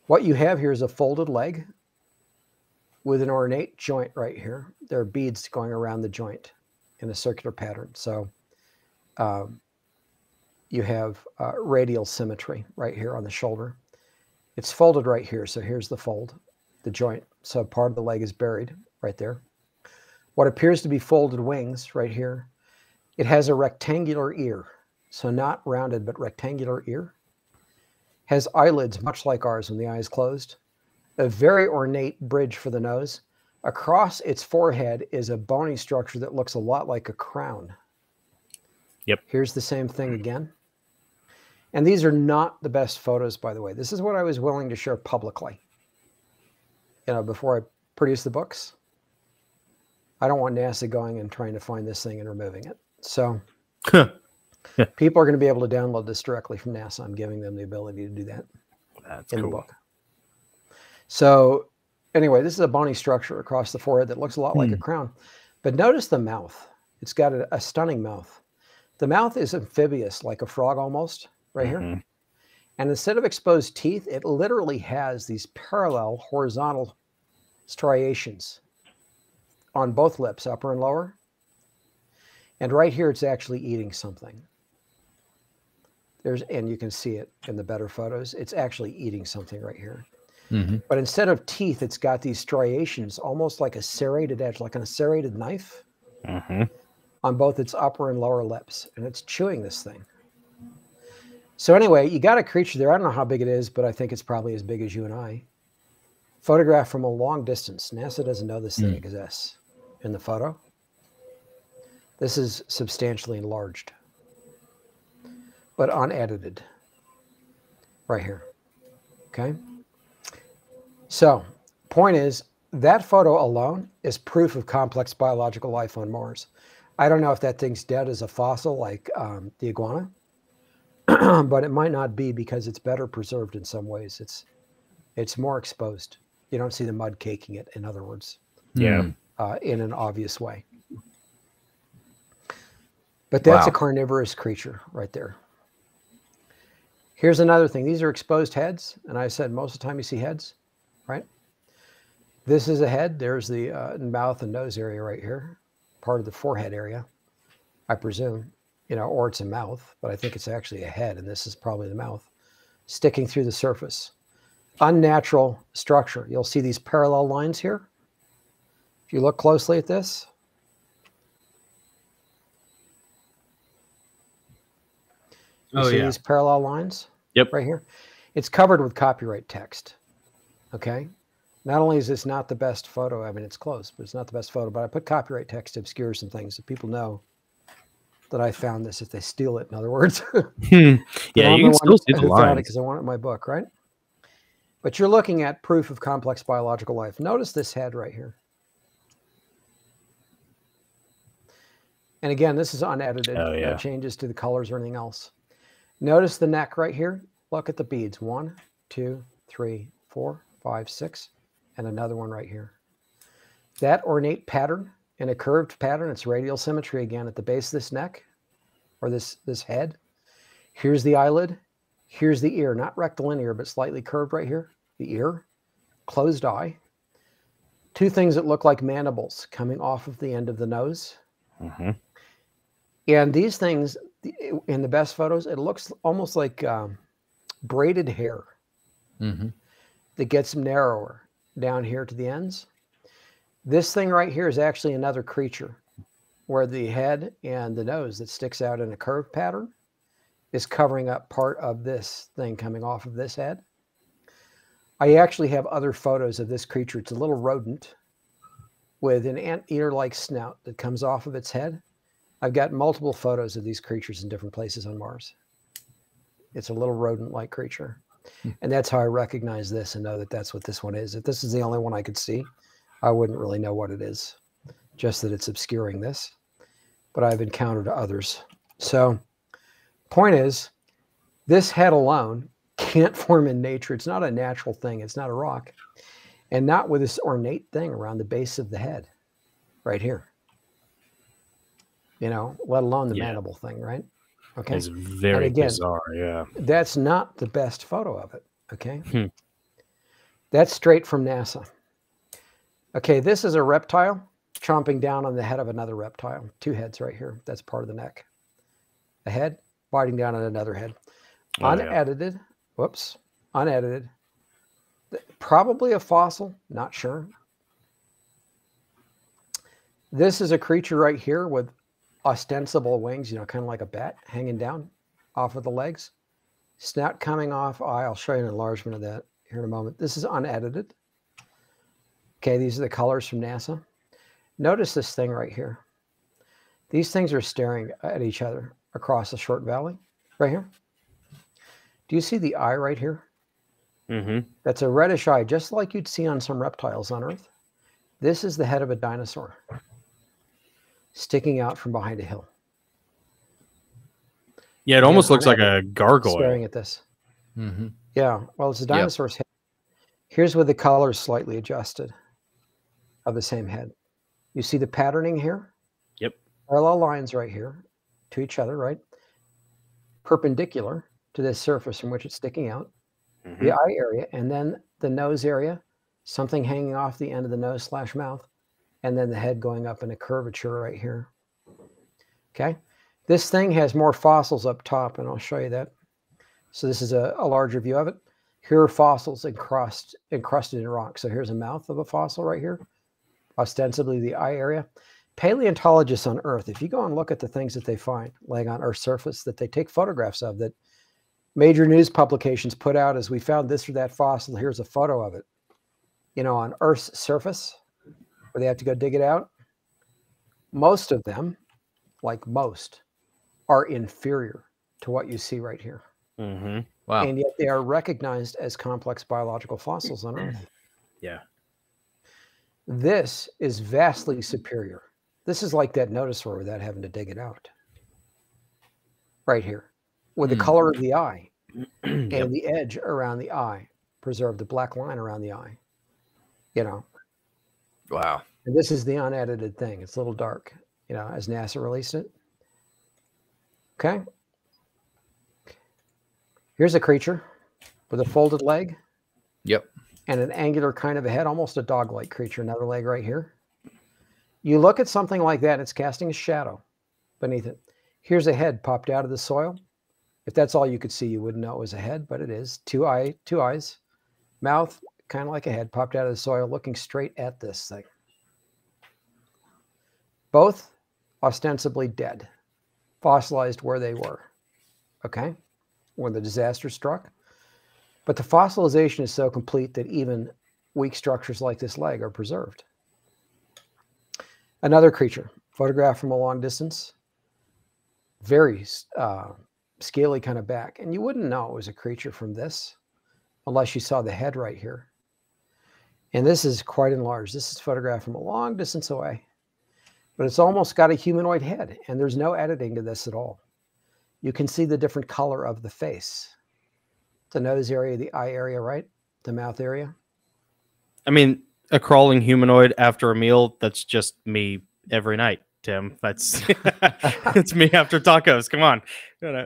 What you have here is a folded leg with an ornate joint right here. There are beads going around the joint in a circular pattern. So you have radial symmetry right here on the shoulder. It's folded right here. So here's the fold, the joint. So part of the leg is buried right there. What appears to be folded wings right here, it has a rectangular ear. So not rounded, but rectangular ear. Has eyelids much like ours when the eye is closed. A very ornate bridge for the nose, Across its forehead is a bony structure that looks a lot like a crown. Yep. Here's the same thing again. And these are not the best photos, by the way. This is what I was willing to share publicly, before I produce the books. I don't want NASA going and trying to find this thing and removing it. So people are going to be able to download this directly from NASA. I'm giving them the ability to do that. That's in cool. the book. So anyway, this is a bony structure across the forehead that looks a lot like a crown. But notice the mouth. It's got a stunning mouth. The mouth is amphibious, like a frog almost, right here. And instead of exposed teeth, it literally has these parallel horizontal striations on both lips, upper and lower. And right here, it's actually eating something. And you can see it in the better photos. It's actually eating something right here. But instead of teeth, it's got these striations, almost like a serrated edge, like on a serrated knife, on both its upper and lower lips. And it's chewing this thing. So anyway, you got a creature there. I don't know how big it is, but I think it's probably as big as you and I. Photographed from a long distance. NASA doesn't know this thing exists in the photo. This is substantially enlarged, but unedited right here. Okay. So point is, that photo alone is proof of complex biological life on Mars. I don't know if that thing's dead as a fossil like the iguana, but it might not be because it's better preserved in some ways. It's more exposed. You don't see the mud caking it, in other words. Yeah. In an obvious way. But that's a carnivorous creature right there. Here's another thing. These are exposed heads. And I said most of the time you see heads, right? This is a head. There's the mouth and nose area right here. Part of the forehead area, I presume. Or it's a mouth, but I think it's actually a head. And this is probably the mouth sticking through the surface. Unnatural structure. You'll see these parallel lines here. If you look closely at this, you see these parallel lines? Yep. Right here. It's covered with copyright text. Okay. Not only is this not the best photo, I mean, it's close, but it's not the best photo, but I put copyright text to obscure some things so people know that I found this if they steal it, in other words. Yeah, you can still see the lines. Because I want it in my book, right? But you're looking at proof of complex biological life. Notice this head right here. And again, this is unedited. No changes to the colors or anything else. Notice the neck right here. Look at the beads. 1, 2, 3, 4, 5, 6, and another one right here. That ornate pattern in a curved pattern, it's radial symmetry again at the base of this neck or this head. Here's the eyelid. Here's the ear, not rectilinear, but slightly curved right here. The ear, closed eye. Two things that look like mandibles coming off of the end of the nose. And these things, in the best photos, it looks almost like braided hair that gets narrower down here to the ends. This thing right here is actually another creature where the head and the nose that sticks out in a curved pattern is covering up part of this thing coming off of this head. I actually have other photos of this creature. It's a little rodent with an anteater-like snout that comes off of its head. I've got multiple photos of these creatures in different places on Mars. It's a little rodent-like creature. And that's how I recognize this and know that that's what this one is. If this is the only one I could see, I wouldn't really know what it is, just that it's obscuring this. But I've encountered others. So point is, this head alone can't form in nature. It's not a natural thing. It's not a rock. And not with this ornate thing around the base of the head right here. Let alone the mandible thing, right? Okay. It's very bizarre, yeah. That's not the best photo of it, okay? That's straight from NASA. Okay, this is a reptile chomping down on the head of another reptile. Two heads right here. That's part of the neck. A head biting down on another head. Unedited. Whoops. Unedited. Probably a fossil. Not sure. This is a creature right here with ostensible wings, kind of like a bat hanging down off of the legs. Snout coming off. I'll show you an enlargement of that here in a moment. This is unedited. Okay, these are the colors from NASA. Notice this thing right here. These things are staring at each other across a short valley right here. Do you see the eye right here? Mm-hmm. That's a reddish eye, just like you'd see on some reptiles on Earth. This is the head of a dinosaur sticking out from behind a hill. Yeah, it almost looks like a gargoyle. Staring at this. Mm-hmm. Yeah, well, it's a dinosaur's head. Here's where the color is slightly adjusted of the same head. You see the patterning here? Yep. Parallel lines right here to each other, right? Perpendicular to this surface from which it's sticking out. Mm-hmm. The eye area, and then the nose area, something hanging off the end of the nose/mouth, and then the head going up in a curvature right here. Okay? This thing has more fossils up top, and I'll show you that. So this is a larger view of it. Here are fossils encrusted in rock. So here's a mouth of a fossil right here, ostensibly the eye area. Paleontologists on Earth, if you go and look at the things that they find laying on Earth's surface that they take photographs of, that major news publications put out as we found this or that fossil, here's a photo of it, you know, on Earth's surface, where they have to go dig it out. Most of them, like most, are inferior to what you see right here. Mm-hmm. Wow. And yet they are recognized as complex biological fossils on Earth. Yeah. This is vastly superior. This is like that nodosaur without having to dig it out. Right here. With the color of the eye and the edge around the eye. Preserve the black line around the eye. You know. Wow. And this is the unedited thing. It's a little dark, you know, as NASA released it. Okay. Here's a creature with a folded leg. Yep. And an angular kind of a head, almost a dog-like creature. Another leg right here. You look at something like that, it's casting a shadow beneath it. Here's a head popped out of the soil. If that's all you could see, you wouldn't know it was a head, but it is. Two eyes, mouth, kind of like a head popped out of the soil, looking straight at this thing. Both ostensibly dead, fossilized where they were, okay, when the disaster struck. But the fossilization is so complete that even weak structures like this leg are preserved. Another creature, photographed from a long distance, very scaly kind of back. And you wouldn't know it was a creature from this unless you saw the head right here. And this is quite enlarged. This is photographed from a long distance away. But it's almost got a humanoid head, and there's no editing to this at all. You can see the different color of the face. The nose area, the eye area, right? The mouth area. I mean, a crawling humanoid after a meal, that's just me every night, Tim. That's it's me after tacos. Come on.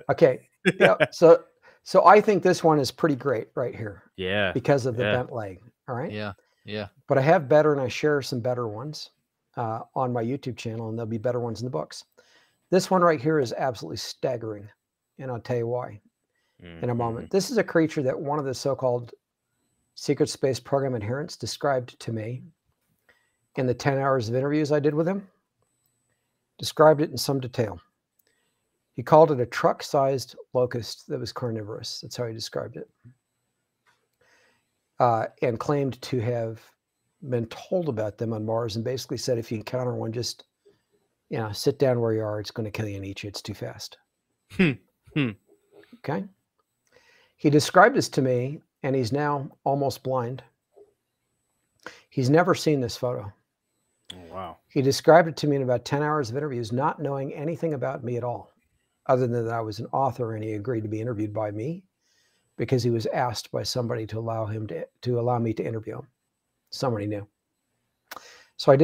Okay. Yeah. So I think this one is pretty great right here. Yeah. Because of the bent leg. All right. Yeah. Yeah. But I have better, and I share some better ones on my YouTube channel, and there'll be better ones in the books. This one right here is absolutely staggering, and I'll tell you why in a moment. This is a creature that one of the so-called Secret Space Program adherents described to me in the 10 hours of interviews I did with him. Described it in some detail. He called it a truck-sized locust that was carnivorous. That's how he described it. And claimed to have been told about them on Mars, and basically said if you encounter one, just, you know, sit down where you are. It's going to kill you and eat you. It's too fast. Okay. He described this to me, and he's now almost blind. He's never seen this photo. Oh, wow. He described it to me in about 10 hours of interviews, not knowing anything about me at all, other than that I was an author, and he agreed to be interviewed by me because he was asked by somebody to allow him to allow me to interview him. Somebody knew. So I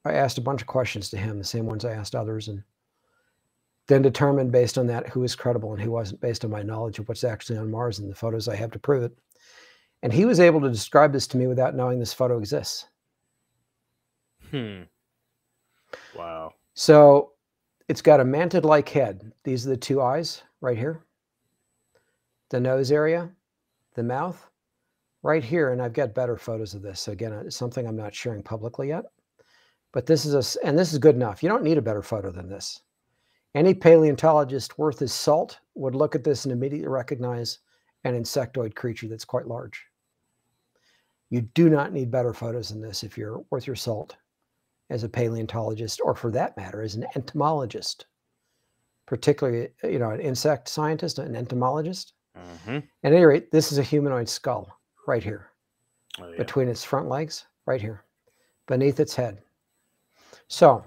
asked a bunch of questions to him, the same ones I asked others, and then determined based on that who was credible and who wasn't, based on my knowledge of what's actually on Mars and the photos I have to prove it. And he was able to describe this to me without knowing this photo exists. Wow. So it's got a mantid-like head. These are the two eyes right here. The nose area, the mouth, right here. And I've got better photos of this. So again, it's something I'm not sharing publicly yet. But this is and this is good enough. You don't need a better photo than this. Any paleontologist worth his salt would look at this and immediately recognize an insectoid creature that's quite large. You do not need better photos than this if you're worth your salt as a paleontologist, or for that matter, as an entomologist, particularly, an insect scientist, an entomologist. Mm-hmm. At any rate, this is a humanoid skull right here, Oh, yeah. between its front legs, right here, beneath its head. So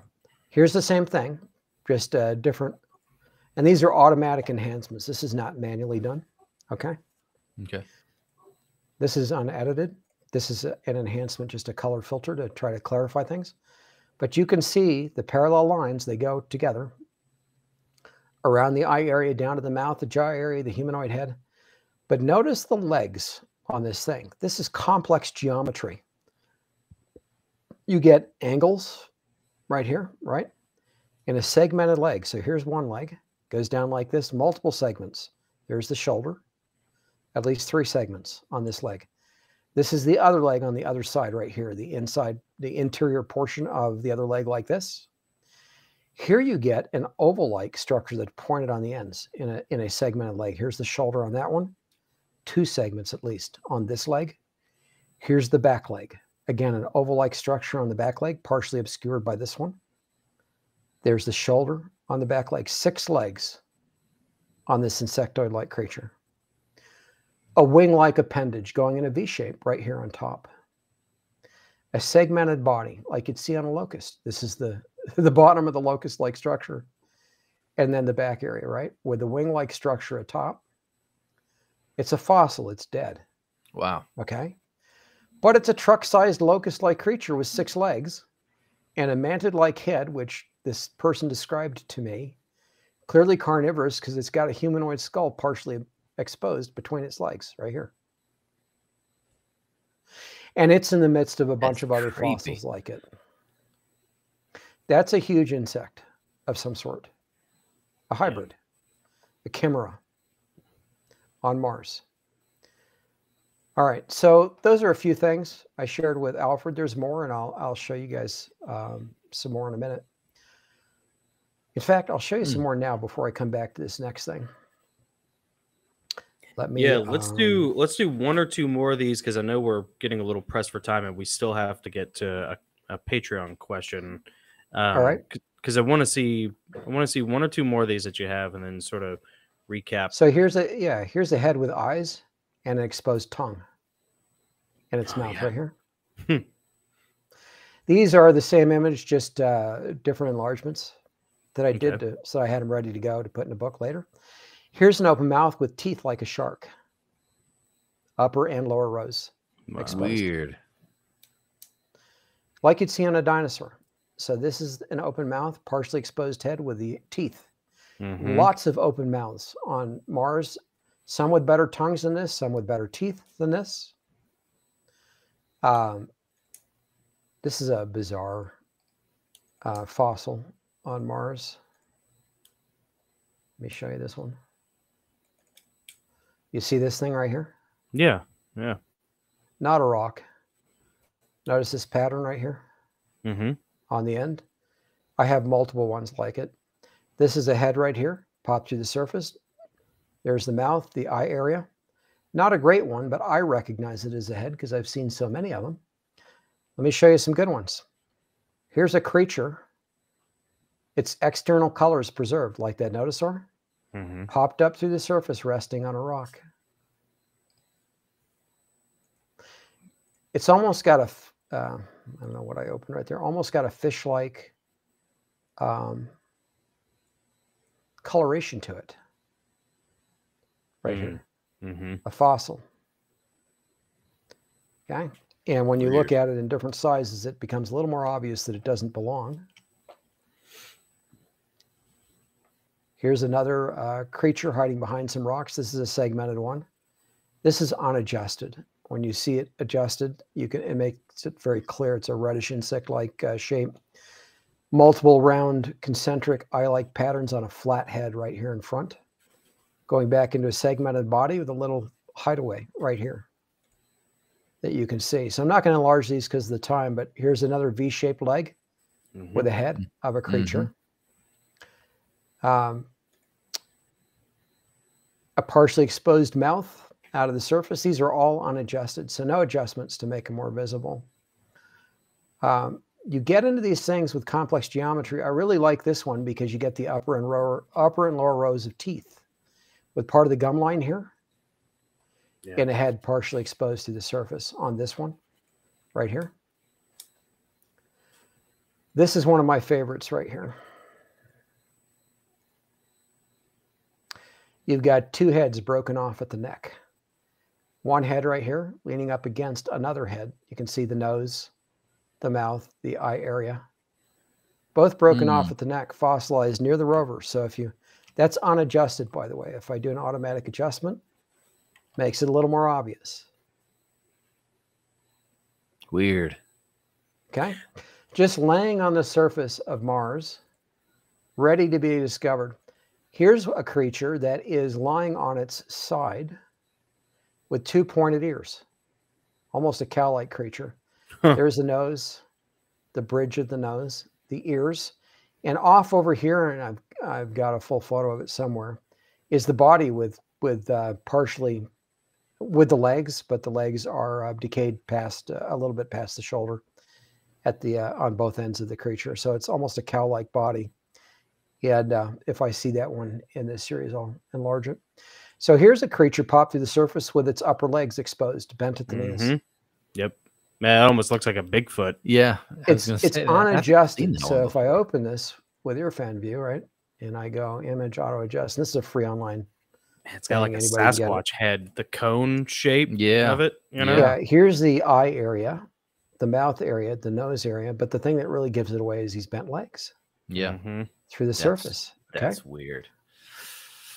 here's the same thing, just different. And these are automatic enhancements. This is not manually done. Okay. Okay. This is unedited. This is an enhancement, just a color filter to try to clarify things. But you can see the parallel lines, they go together around the eye area, down to the mouth, the jaw area, the humanoid head. But notice the legs on this thing. This is complex geometry. You get angles right here, right? And a segmented leg. So here's one leg, goes down like this, multiple segments. There's the shoulder, at least 3 segments on this leg. This is the other leg on the other side right here, the inside, the interior portion of the other leg like this. Here you get an oval-like structure that's pointed on the ends in a segmented leg. Here's the shoulder on that one, 2 segments at least on this leg. Here's the back leg. Again, an oval-like structure on the back leg, partially obscured by this one. There's the shoulder on the back leg, 6 legs on this insectoid-like creature. A wing-like appendage going in a V shape right here on top. A segmented body like you'd see on a locust. This is the bottom of the locust-like structure. And then the back area, right? With the wing-like structure atop. It's a fossil. It's dead. Wow. Okay. But it's a truck-sized locust-like creature with 6 legs and a mantid-like head, which this person described to me. Clearly carnivorous because it's got a humanoid skull partially exposed between its legs right here. And it's in the midst of a bunch of other fossils like it. That's a huge insect of some sort. A hybrid. A chimera on Mars. All right, so those are a few things I shared with Alfred. There's more, and I'll show you guys some more in a minute. In fact, I'll show you some more now before I come back to this next thing. Let me. Yeah, let's do 1 or 2 more of these because I know we're getting a little pressed for time, and we still have to get to a Patreon question. All right. Because I want to see 1 or 2 more of these that you have, and then sort of recap. So here's a head with eyes and an exposed tongue in its mouth right here. These are the same image, just different enlargements that I did so I had them ready to go to put in a book later. Here's an open mouth with teeth like a shark. Upper and lower rows. Exposed. Weird. Like you'd see on a dinosaur. So this is an open mouth, partially exposed head with the teeth. Mm-hmm. Lots of open mouths on Mars. Some with better tongues than this, some with better teeth than this. This is a bizarre fossil on Mars. Let me show you this one. You see this thing right here? Yeah, yeah. Not a rock. Notice this pattern right here Mm-hmm. on the end. I have multiple ones like it. This is a head right here, popped through the surface. There's the mouth, the eye area. Not a great one, but I recognize it as a head because I've seen so many of them. Let me show you some good ones. Here's a creature. Its external colors preserved, like that nodosaur. Mm-hmm. Popped up through the surface, resting on a rock. It's almost got a, I don't know what I opened right there, almost got a fish-like coloration to it. Right here. Mm-hmm. A fossil. Okay. And when you look at it in different sizes, it becomes a little more obvious that it doesn't belong. Here's another creature hiding behind some rocks. This is a segmented one. This is unadjusted. When you see it adjusted, it makes it very clear. It's a reddish insect-like shape. Multiple round concentric eye-like patterns on a flat head right here in front. Going back into a segmented body with a little hideaway right here that you can see. So I'm not going to enlarge these because of the time, but here's another V-shaped leg with a head of a creature. A partially exposed mouth out of the surface. These are all unadjusted, so no adjustments to make them more visible. You get into these things with complex geometry. I really like this one because you get the upper and lower rows of teeth with part of the gum line here and a head partially exposed to the surface on this one right here. This is one of my favorites right here. You've got two heads broken off at the neck. One head right here leaning up against another head. You can see the nose, the mouth, the eye area. Both broken off at the neck, fossilized near the rover. So if you, that's unadjusted, by the way. If I do an automatic adjustment, makes it a little more obvious. Weird. Okay. Just laying on the surface of Mars, ready to be discovered. Here's a creature that is lying on its side with two pointed ears, almost a cow-like creature. There's the nose, the bridge of the nose, the ears, and off over here, and I've got a full photo of it somewhere, is the body with partially with the legs, but the legs are decayed past a little bit past the shoulder at the on both ends of the creature. So it's almost a cow-like body. And if I see that one in this series, I'll enlarge it. So here's a creature popped through the surface with its upper legs exposed, bent at the knees. Yep. Man, it almost looks like a Bigfoot. Yeah. It's unadjusted. So if I open this with your fan view, right, and I go image auto adjust, and this is a free online. Man, it's got like a Sasquatch head, the cone shape of it. You know? Yeah. Here's the eye area, the mouth area, the nose area. But the thing that really gives it away is these bent legs. Yeah. Through the surface. That's weird.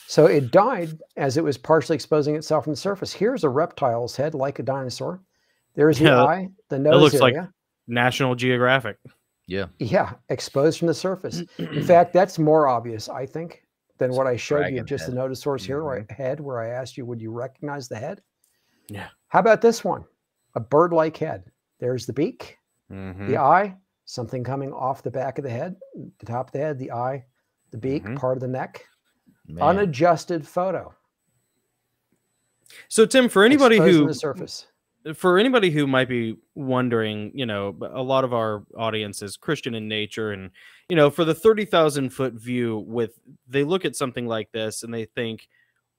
So it died as it was partially exposing itself from the surface. Here's a reptile's head, like a dinosaur. There's the eye, the nose area. It looks like National Geographic. Yeah. Yeah, exposed from the surface. In fact, that's more obvious, I think, than what I showed you, just the notosaurus here, head, where I asked you, would you recognize the head? Yeah. How about this one? A bird-like head. There's the beak, the eye, something coming off the back of the head, the top of the head, the eye, the beak, part of the neck. Man. Unadjusted photo. So Tim, for anybody for anybody who might be wondering, you know, a lot of our audience is Christian in nature, and you know, for the 30,000-foot view, they look at something like this and they think,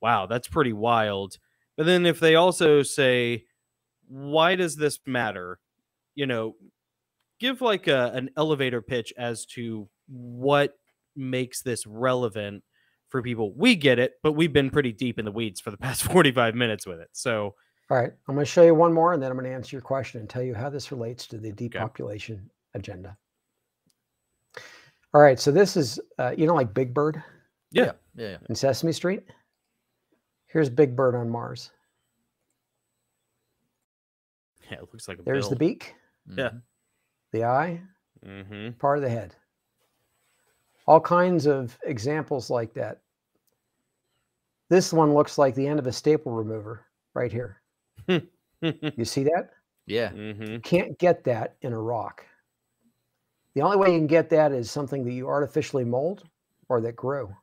wow, that's pretty wild. But then if they also say, why does this matter? You know, give like an elevator pitch as to what makes this relevant for people. We get it, but we've been pretty deep in the weeds for the past 45 minutes with it. So, all right, I'm going to show you one more, and then I'm going to answer your question and tell you how this relates to the depopulation agenda. All right, so this is, you know, like Big Bird? Yeah. In Sesame Street? Here's Big Bird on Mars. Yeah, it looks like a There's the beak. Yeah. The eye. Part of the head. All kinds of examples like that. This one looks like the end of a staple remover right here. You see that? Yeah. You can't get that in a rock. The only way you can get that is something that you artificially mold or that grew.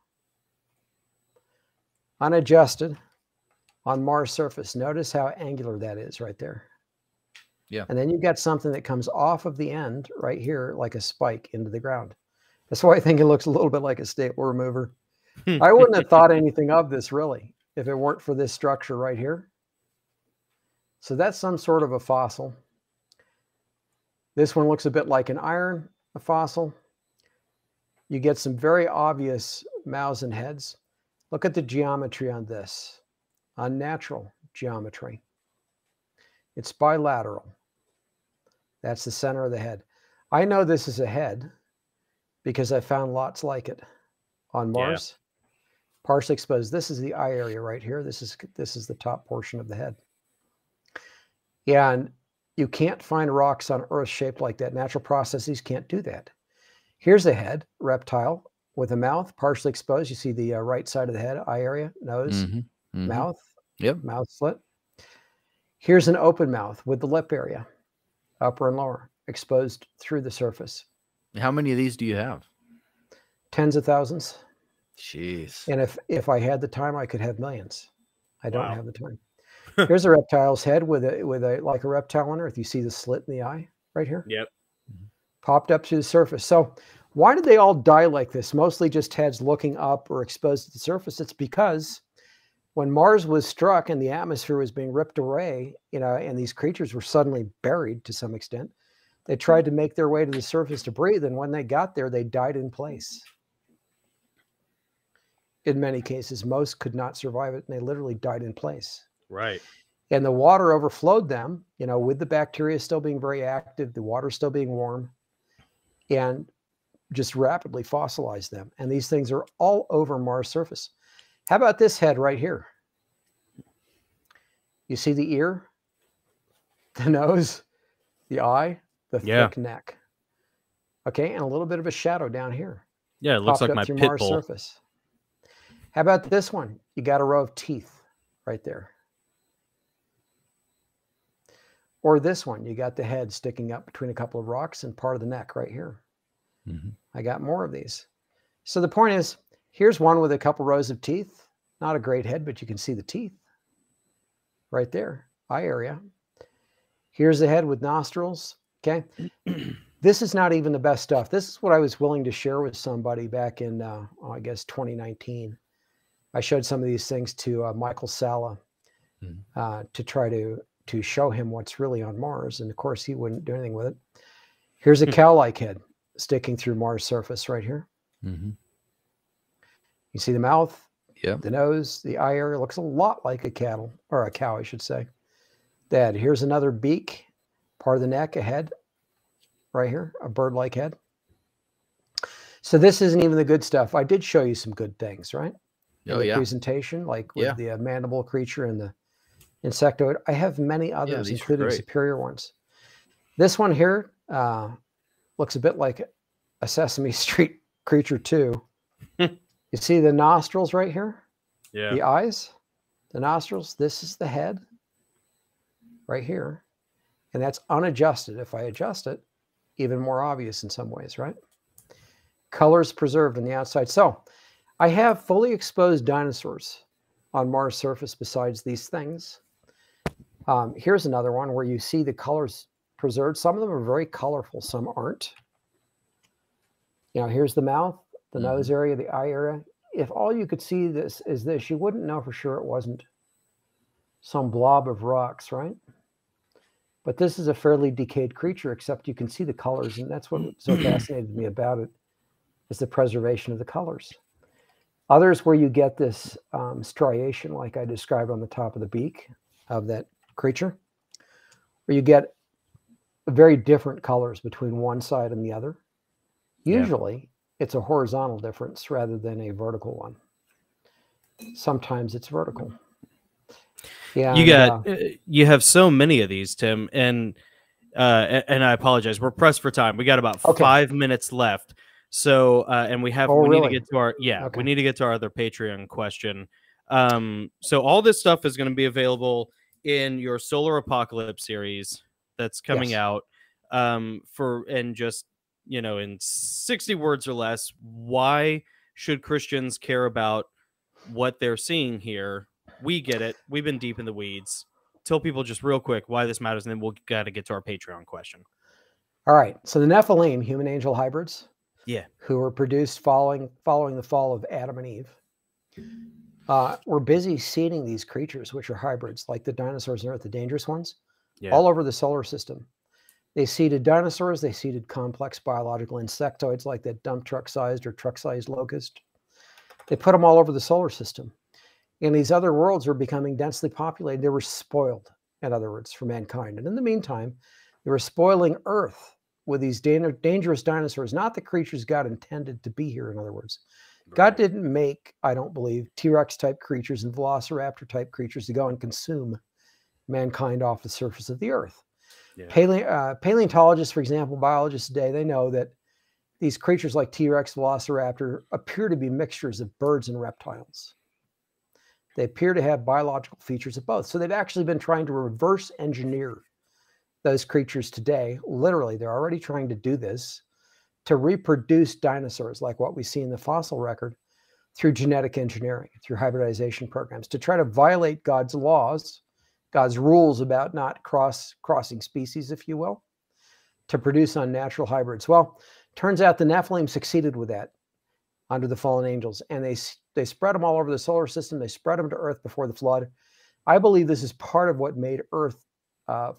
Unadjusted on Mars surface. Notice how angular that is right there. Yeah. And then you've got something that comes off of the end right here like a spike into the ground. That's why I think it looks a little bit like a staple remover. I wouldn't have thought anything of this really if it weren't for this structure right here. So that's some sort of a fossil. This one looks a bit like an iron, a fossil. You get some very obvious mouths and heads. Look at the geometry on this. Unnatural geometry. It's bilateral. That's the center of the head. I know this is a head because I found lots like it on Mars. Partially exposed. This is the eye area right here. This is the top portion of the head. And you can't find rocks on Earth shaped like that. Natural processes can't do that. Here's a head, reptile, with a mouth partially exposed. You see the right side of the head, eye area, nose, mouth, mouth slit. Here's an open mouth with the lip area, upper and lower, exposed through the surface. How many of these do you have? Tens of thousands. Jeez. And if I had the time, I could have millions. I don't have the time. Here's a reptile's head with a like a reptile on Earth. You see the slit in the eye right here? Yep. Popped up to the surface. So why did they all die like this? Mostly just heads looking up or exposed to the surface. It's because when Mars was struck and the atmosphere was being ripped away, and these creatures were suddenly buried to some extent, they tried to make their way to the surface to breathe. And when they got there, they died in place. In many cases, most could not survive it, and they literally died in place. Right. And the water overflowed them, with the bacteria still being very active, the water still being warm, and just rapidly fossilized them. And these things are all over Mars' surface. How about this head right here? You see the ear, the nose, the eye, the thick neck. Okay, and a little bit of a shadow down here. Yeah, it looks like my pit bull. Surface. How about this one? You got a row of teeth right there. Or this one, you got the head sticking up between a couple of rocks and part of the neck right here. Mm-hmm. I got more of these. So the point is, here's one with a couple rows of teeth. Not a great head, but you can see the teeth right there, eye area. Here's the head with nostrils. Okay. This is not even the best stuff. This is what I was willing to share with somebody back in, I guess, 2019. I showed some of these things to Michael Salla to try to show him what's really on Mars. And of course, he wouldn't do anything with it. Here's a cow-like head sticking through Mars' surface right here. Mm-hmm. You see the mouth, the nose, the eye area. Looks a lot like a cattle, or a cow, I should say. Dad, here's another beak, part of the neck, a head right here, a bird-like head. So this isn't even the good stuff. I did show you some good things, right? Presentation, like with the mandible creature and the insectoid. I have many others, including superior ones. This one here looks a bit like a Sesame Street creature too. You see the nostrils right here? Yeah. The eyes, the nostrils. This is the head right here. And that's unadjusted. If I adjust it, even more obvious in some ways, right? Colors preserved on the outside. So I have fully exposed dinosaurs on Mars' surface besides these things. Here's another one where you see the colors preserved. Some of them are very colorful, some aren't. Here's the mouth, the nose area, the eye area. If all you could see this is this, you wouldn't know for sure it wasn't some blob of rocks, right? But this is a fairly decayed creature, except you can see the colors, and that's what so fascinated me about it, is the preservation of the colors. Others where you get this striation, like I described on the top of the beak of that creature, where you get very different colors between one side and the other. Usually, it's a horizontal difference rather than a vertical one. Sometimes it's vertical. Yeah, you have so many of these, Tim, and I apologize. We're pressed for time. We got about 5 minutes left. So, and we need to get to our, we need to get to our other Patreon question. So all this stuff is going to be available in your Solar Apocalypse series that's coming out, in 60 words or less. Why should Christians care about what they're seeing here? We get it. We've been deep in the weeds. Tell people just real quick why this matters, and then we'll got to get to our Patreon question. All right. So the Nephilim, human angel hybrids, who were produced following the fall of Adam and Eve, were busy seeding these creatures, which are hybrids, like the dinosaurs on Earth, the dangerous ones, all over the solar system. They seeded dinosaurs. They seeded complex biological insectoids like that dump truck-sized or truck-sized locust. They put them all over the solar system. And these other worlds were becoming densely populated. They were spoiled, in other words, for mankind. And in the meantime, they were spoiling Earth with these dangerous dinosaurs, not the creatures God intended to be here, in other words. God didn't make, I don't believe, T-Rex type creatures and Velociraptor type creatures to go and consume mankind off the surface of the Earth. Paleontologists, for example, biologists today, they know that these creatures like T-Rex, Velociraptor appear to be mixtures of birds and reptiles. They appear to have biological features of both. So they've actually been trying to reverse engineer those creatures today. Literally, they're already trying to do this to reproduce dinosaurs like what we see in the fossil record through genetic engineering, through hybridization programs, to try to violate God's laws God's rules about not crossing species, if you will, to produce unnatural hybrids. Well, turns out the Nephilim succeeded with that under the fallen angels, and they spread them all over the solar system. They spread them to Earth before the flood. I believe this is part of what made Earth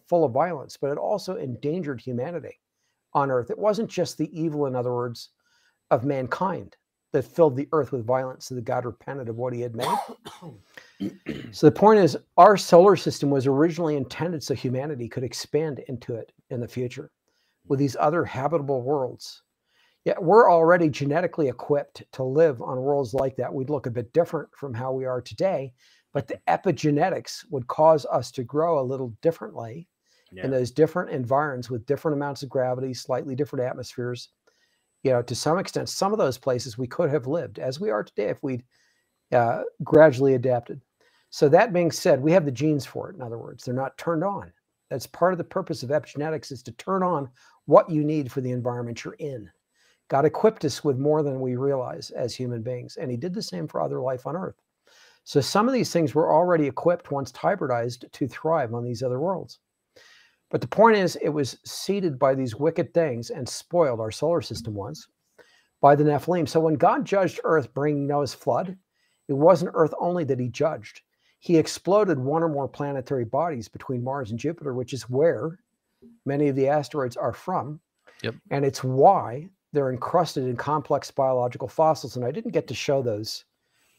full of violence, but it also endangered humanity on Earth. It wasn't just the evil, in other words, of mankind that filled the Earth with violence so that God repented of what he had made. So the point is, our solar system was originally intended so humanity could expand into it in the future with these other habitable worlds. Yet we're already genetically equipped to live on worlds like that. We'd look a bit different from how we are today, but the epigenetics would cause us to grow a little differently in those different environments with different amounts of gravity, slightly different atmospheres. You know, to some extent, some of those places we could have lived as we are today if we'd gradually adapted. So that being said, we have the genes for it. In other words, they're not turned on. That's part of the purpose of epigenetics, is to turn on what you need for the environment you're in. God equipped us with more than we realize as human beings, and he did the same for other life on Earth. So some of these things were already equipped once hybridized to thrive on these other worlds. But the point is, it was seeded by these wicked things and spoiled, our solar system was, by the Nephilim. So when God judged Earth, bringing Noah's flood, it wasn't Earth only that he judged. He exploded one or more planetary bodies between Mars and Jupiter, which is where many of the asteroids are from. Yep. And it's why they're encrusted in complex biological fossils. And I didn't get to show those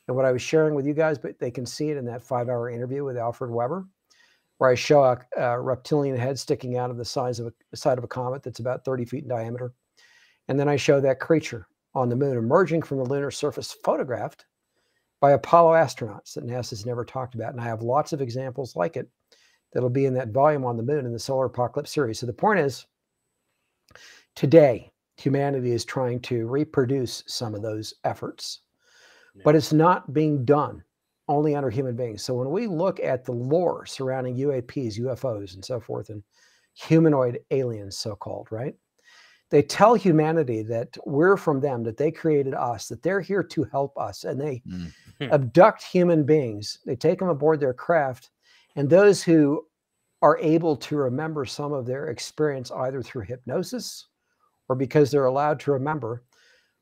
in what I was sharing with you guys, but they can see it in that 5-hour interview with Alfred Weber, where I show a reptilian head sticking out of the side of a comet that's about 30 feet in diameter. And then I show that creature on the moon emerging from the lunar surface, photographed by Apollo astronauts that NASA's never talked about. And I have lots of examples like it that'll be in that volume on the moon in the Solar Apocalypse series. So the point is, today, humanity is trying to reproduce some of those efforts, but it's not being done only under human beings. So when we look at the lore surrounding UAPs, UFOs, and so forth, and humanoid aliens, so-called, right? They tell humanity that we're from them, that they created us, that they're here to help us, and they abduct human beings. They take them aboard their craft, and those who are able to remember some of their experience, either through hypnosis or because they're allowed to remember,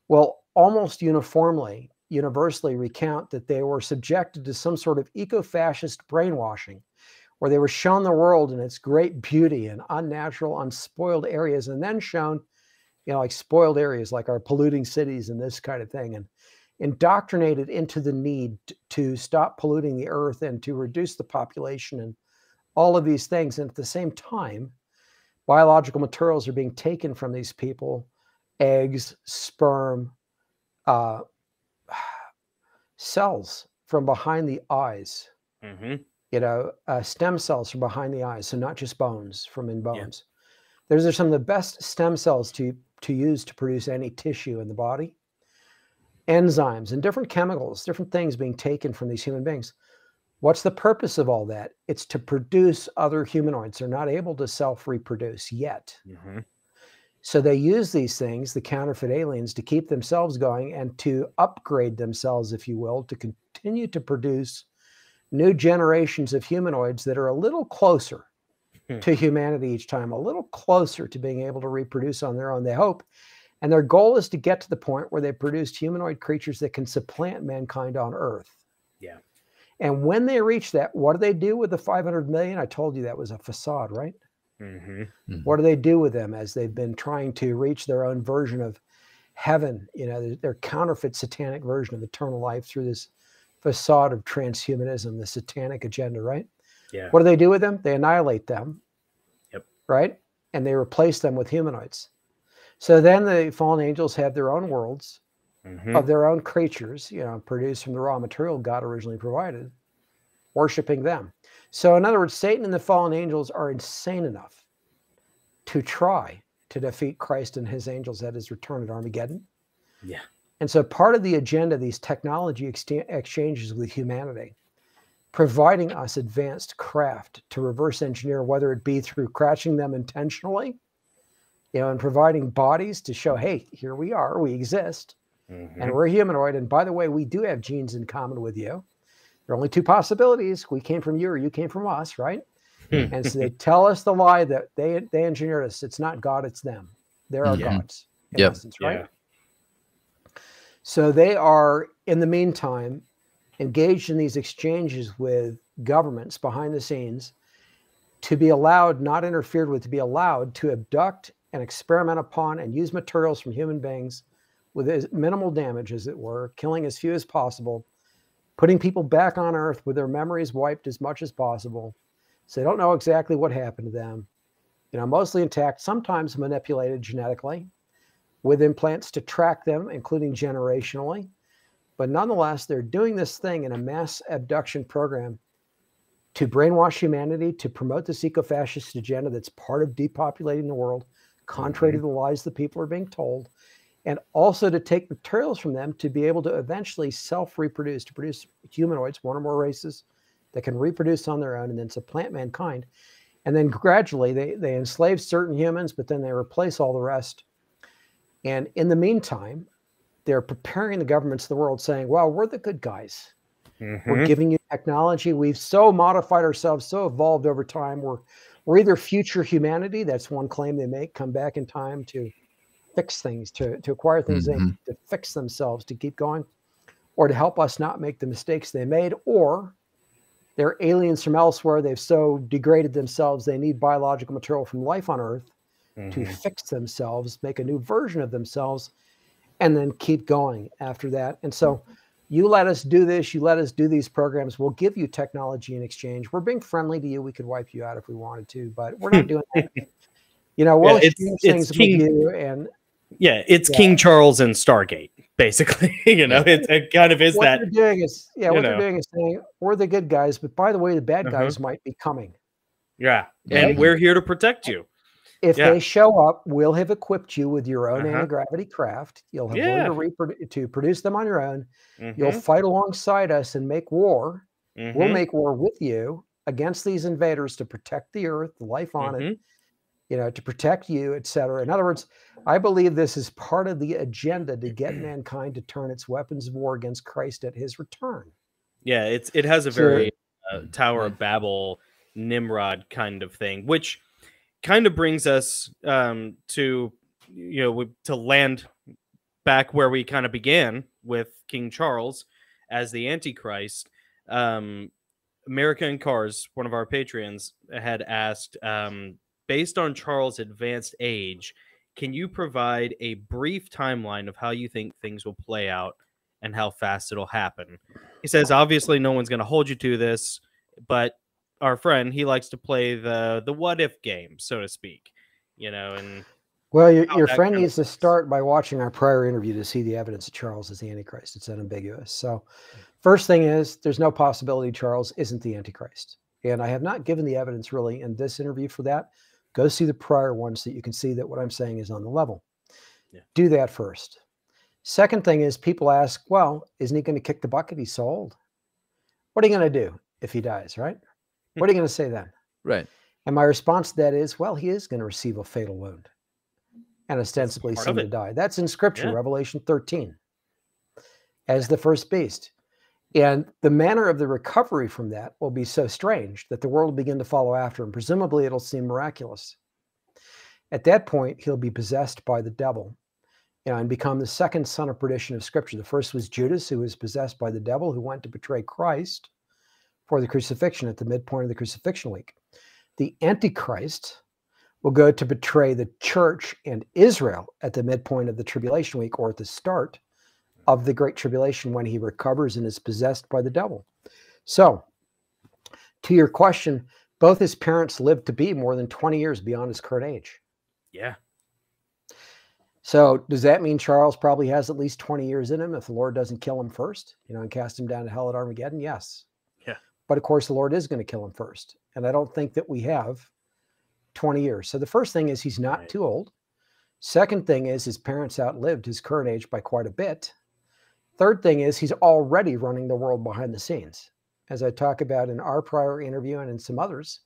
will almost universally recount that they were subjected to some sort of eco-fascist brainwashing, where they were shown the world in its great beauty and unnatural, unspoiled areas, and then shown, you know, like spoiled areas like our polluting cities and this kind of thing, and indoctrinated into the need to stop polluting the earth and to reduce the population and all of these things. And at the same time, biological materials are being taken from these people, eggs, sperm, cells from behind the eyes, you know, stem cells from behind the eyes. So not just bones, from in bones. Yeah. Those are some of the best stem cells to use to produce any tissue in the body. Enzymes and different chemicals, different things being taken from these human beings. What's the purpose of all that? It's to produce other humanoids. They're not able to self-reproduce yet. So they use these things, the counterfeit aliens, to keep themselves going and to upgrade themselves, if you will, to continue to produce new generations of humanoids that are a little closer to humanity each time, a little closer to being able to reproduce on their own, they hope. And their goal is to get to the point where they produce humanoid creatures that can supplant mankind on Earth. Yeah. And when they reach that, what do they do with the 500 million? I told you that was a facade, right? What do they do with them as they've been trying to reach their own version of heaven, you know, their counterfeit satanic version of eternal life through this facade of transhumanism, the satanic agenda, right? Yeah. What do they do with them? They annihilate them, right? And they replace them with humanoids. So then the fallen angels have their own worlds of their own creatures, you know, produced from the raw material God originally provided, worshiping them. So in other words, Satan and the fallen angels are insane enough to try to defeat Christ and his angels at his return at Armageddon. Yeah. And so part of the agenda, these technology exchanges with humanity, providing us advanced craft to reverse engineer, whether it be through crashing them intentionally, you know, and providing bodies to show, hey, here we are, we exist, and we're humanoid. And by the way, we do have genes in common with you. There are only two possibilities. We came from you or you came from us, right? And so they tell us the lie that they engineered us. It's not God, it's them. They're our gods, in essence, right? So they are, in the meantime, engaged in these exchanges with governments behind the scenes to be allowed, not interfered with, to be allowed to abduct and experiment upon and use materials from human beings with as minimal damage, as it were, killing as few as possible, putting people back on Earth with their memories wiped as much as possible. So they don't know exactly what happened to them. You know, mostly intact, sometimes manipulated genetically with implants to track them, including generationally. But nonetheless, they're doing this thing in a mass abduction program to brainwash humanity, to promote this eco-fascist agenda that's part of depopulating the world, contrary to the lies that people are being told, and also to take materials from them to be able to eventually self-reproduce, to produce humanoids, one or more races that can reproduce on their own and then supplant mankind. And then gradually they enslave certain humans, but then they replace all the rest. And in the meantime, they're preparing the governments of the world saying, well, we're the good guys. We're giving you technology. We've so modified ourselves, so evolved over time. We're either future humanity, that's one claim they make, come back in time to fix things, to acquire things, to fix themselves, to keep going, or to help us not make the mistakes they made, or they're aliens from elsewhere. They've so degraded themselves, they need biological material from life on Earth to fix themselves, make a new version of themselves, and then keep going after that. And so you let us do this, you let us do these programs, we'll give you technology in exchange. We're being friendly to you. We could wipe you out if we wanted to, but we're not doing that. You know, we'll exchange things with you. And it's King Charles and Stargate, basically. You know, it kind of is what that. They're doing is, what they're doing is saying, we're the good guys, but by the way, the bad guys might be coming. Yeah, and we're here to protect you. If they show up, we'll have equipped you with your own anti-gravity craft. You'll have learned to produce them on your own. You'll fight alongside us and make war. We'll make war with you against these invaders to protect the Earth, the life on it, you know, to protect you, etc. In other words, I believe this is part of the agenda to get mankind to turn its weapons of war against Christ at his return. Yeah, it has a very Tower of Babel, Nimrod kind of thing, which kind of brings us to, to land back where we kind of began with King Charles as the Antichrist. America in Cars, one of our Patreons, had asked, based on Charles' advanced age, can you provide a brief timeline of how you think things will play out and how fast it'll happen? He says, obviously, no one's going to hold you to this, but our friend, he likes to play the what if game, so to speak, and well, your friend needs to start by watching our prior interview to see the evidence of Charles as the Antichrist. It's unambiguous. So first thing is, there's no possibility Charles isn't the Antichrist. And I have not given the evidence really in this interview for that. Go see the prior ones so that you can see that what I'm saying is on the level. Do that first. Second thing is, people ask, well, isn't he going to kick the bucket? He's so old. What are you going to do if he dies, right? What are you going to say then? Right. And my response to that is, well, he is going to receive a fatal wound and ostensibly seem to die. That's in Scripture, Revelation 13, as the first beast. And the manner of the recovery from that will be so strange that the world will begin to follow after him. Presumably, it'll seem miraculous. At that point, he'll be possessed by the devil, and become the second son of perdition of Scripture. The first was Judas, who was possessed by the devil, who went to betray Christ for the crucifixion at the midpoint of the crucifixion week. The Antichrist will go to betray the church and Israel at the midpoint of the tribulation week, or at the start of the Great Tribulation, when he recovers and is possessed by the devil. So, to your question, both his parents lived to be more than 20 years beyond his current age. Yeah. So does that mean Charles probably has at least 20 years in him if the Lord doesn't kill him first, and cast him down to hell at Armageddon? Yes. Yeah. But of course, the Lord is going to kill him first. And I don't think that we have 20 years. So the first thing is, he's not too old. Second thing is, his parents outlived his current age by quite a bit. Third thing is, he's already running the world behind the scenes. As I talk about in our prior interview and in some others,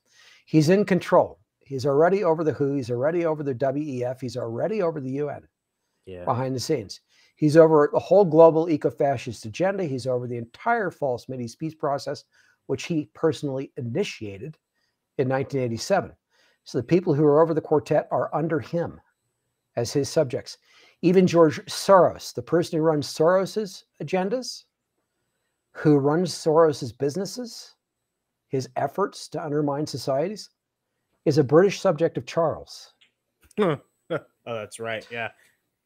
he's in control. He's already over the WHO. He's already over the WEF. He's already over the UN behind the scenes. He's over the whole global eco-fascist agenda. He's over the entire false Mideast peace process, which he personally initiated in 1987. So the people who are over the quartet are under him as his subjects. Even George Soros, the person who runs Soros's agendas, who runs Soros's businesses, his efforts to undermine societies, is a British subject of Charles. Oh, that's right. Yeah.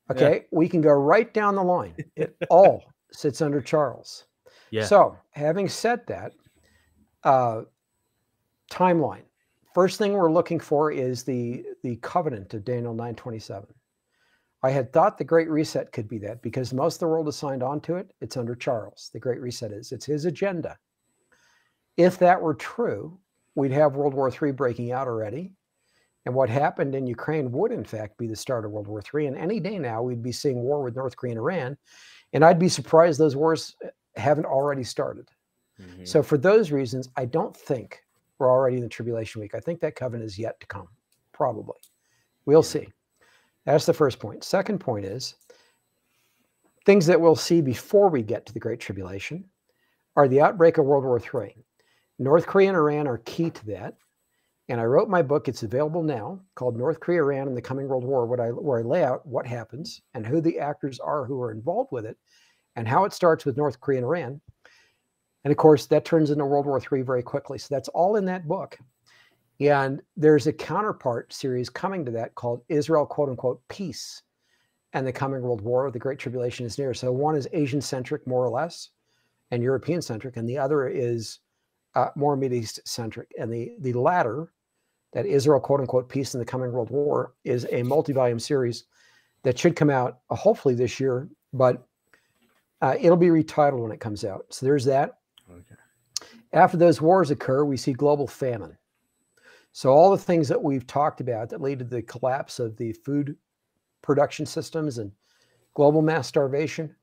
Okay, we can go right down the line. It all sits under Charles. Yeah. So, having said that, timeline. First thing we're looking for is the covenant of Daniel 9:27. I had thought the Great Reset could be that because most of the world has signed on to it. It's under Charles. The Great Reset is. It's his agenda. If that were true, we'd have World War III breaking out already. And what happened in Ukraine would, in fact, be the start of World War III. And any day now, we'd be seeing war with North Korea and Iran. And I'd be surprised those wars haven't already started. Mm-hmm. So for those reasons, I don't think we're already in the tribulation week. I think that covenant is yet to come, probably. We'll see. That's the first point. Second point is things that we'll see before we get to the Great Tribulation are the outbreak of World War III. North Korea and Iran are key to that. And I wrote my book, it's available now, called North Korea, Iran, and the Coming World War, where I lay out what happens and who the actors are who are involved with it and how it starts with North Korea and Iran. And of course, that turns into World War III very quickly. So that's all in that book. And there's a counterpart series coming to that called Israel, quote unquote, Peace and the Coming World War. The Great Tribulation is near. So one is Asian-centric, more or less, and European-centric, and the other is more Mideast-centric. And the latter, that Israel, quote unquote, Peace in the Coming World War, is a multi-volume series that should come out hopefully this year, but it'll be retitled when it comes out. So there's that. Okay. After those wars occur, we see global famine. So all the things that we've talked about that lead to the collapse of the food production systems and global mass starvation,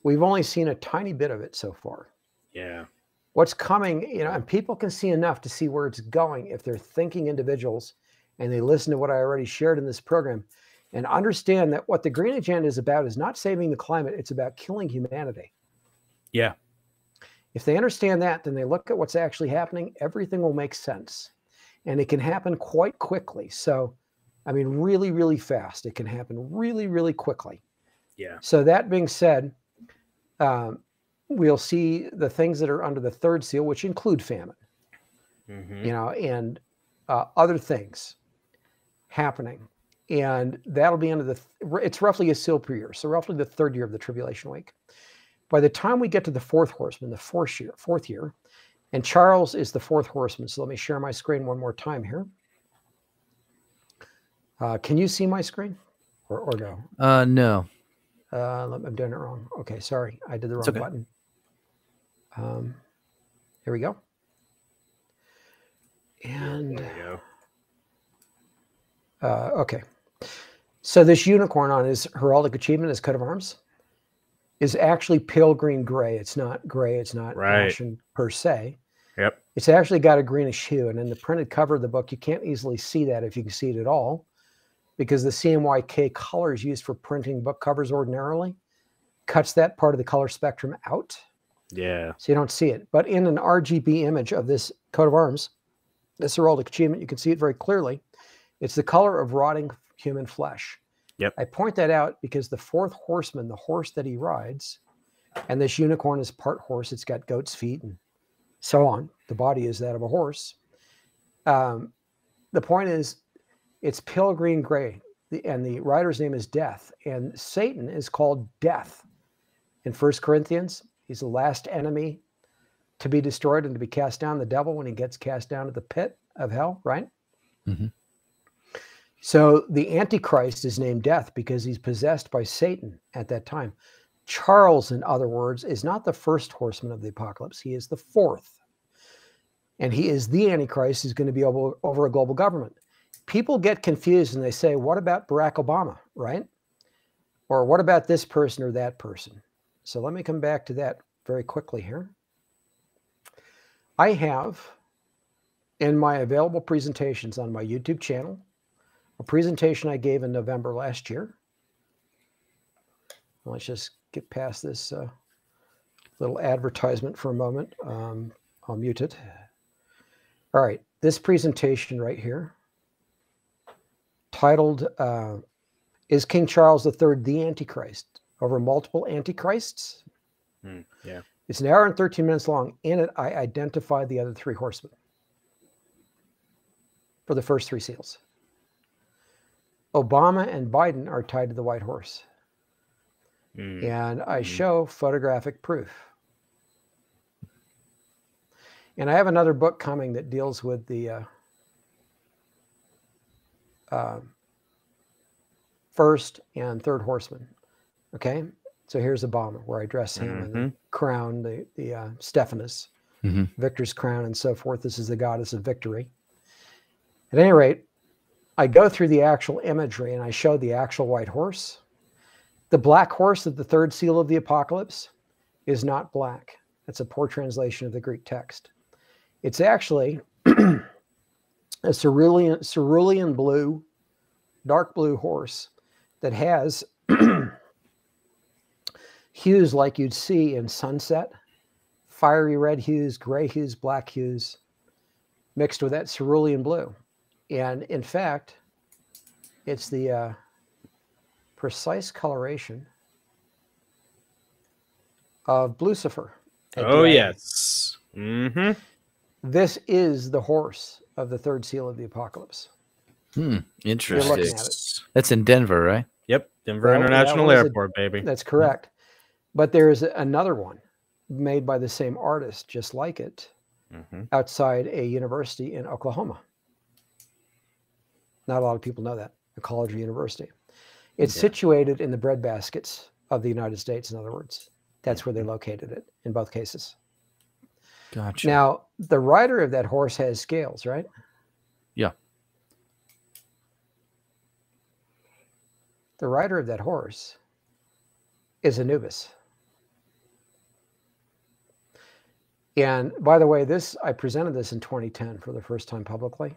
we've only seen a tiny bit of it so far. Yeah. What's coming, and people can see enough to see where it's going if they're thinking individuals and they listen to what I already shared in this program and understand that what the green agenda is about is not saving the climate, it's about killing humanity. Yeah. If they understand that, then they look at what's actually happening, everything will make sense. And it can happen quite quickly. So, I mean, really, really fast. It can happen really, really quickly. Yeah. So that being said, we'll see the things that are under the third seal, which include famine, and other things happening. And that'll be under it's roughly a seal per year. So roughly the third year of the tribulation week. By the time we get to the fourth horseman, the fourth year, and Charles is the fourth horseman. So let me share my screen one more time here. Can you see my screen or no? No. I'm doing it wrong. Okay, sorry. I did the wrong button. Here we go. And there we go. Okay. So this unicorn on his heraldic achievement, his coat of arms, is actually pale green gray. It's not gray. It's not ashen per se. Yep. It's actually got a greenish hue. And in the printed cover of the book, you can't easily see that if you can see it at all, because the CMYK colors used for printing book covers ordinarily cuts that part of the color spectrum out. Yeah. So you don't see it. But in an RGB image of this coat of arms, this heraldic achievement, you can see it very clearly. It's the color of rotting human flesh. Yep. I point that out because the fourth horseman, the horse that he rides, and this unicorn is part horse. It's got goat's feet and so on. The body is that of a horse. The point is, it's pale green gray, and the rider's name is Death. And Satan is called Death. In 1 Corinthians, he's the last enemy to be destroyed and to be cast down, the devil, when he gets cast down to the pit of hell, right? Mm-hmm. So the Antichrist is named Death because he's possessed by Satan at that time. Charles, in other words, is not the first horseman of the apocalypse. He is the fourth. And he is the Antichrist who's going to be over a global government. People get confused and they say, what about Barack Obama, right? Or what about this person or that person? So let me come back to that very quickly here. I have, in my available presentations on my YouTube channel, a presentation I gave in November last year. let's just get past this little advertisement for a moment. I'll mute it. All right, this presentation right here, titled, Is King Charles III the Antichrist? Over multiple Antichrists. Yeah. It's an hour and 13 minutes long. In it, I identified the other three horsemen for the first three seals. Obama and Biden are tied to the white horse. And I show photographic proof. And I have another book coming that deals with the first and third horsemen. Okay, so here's Obama, where I dress him in the crown, the Stephanus, victor's crown, and so forth. This is the goddess of victory. At any rate, I go through the actual imagery and I show the actual white horse. The black horse of the third seal of the apocalypse is not black. That's a poor translation of the Greek text. It's actually a cerulean blue, dark blue horse that has hues like you'd see in sunset, fiery red hues, gray hues, black hues, mixed with that cerulean blue. And in fact, it's the precise coloration of Lucifer. Oh, yes. This is the horse of the third seal of the apocalypse. Interesting. You're looking at it. That's in Denver, right? Yep. Denver International Airport, baby. That's correct. But there is another one made by the same artist, just like it, outside a university in Oklahoma. Not a lot of people know that, a college or university. It's situated in the breadbaskets of the United States, in other words. That's where they located it in both cases. Gotcha. Now, the rider of that horse has scales, right? Yeah. The rider of that horse is Anubis. And by the way, I presented this in 2010 for the first time publicly.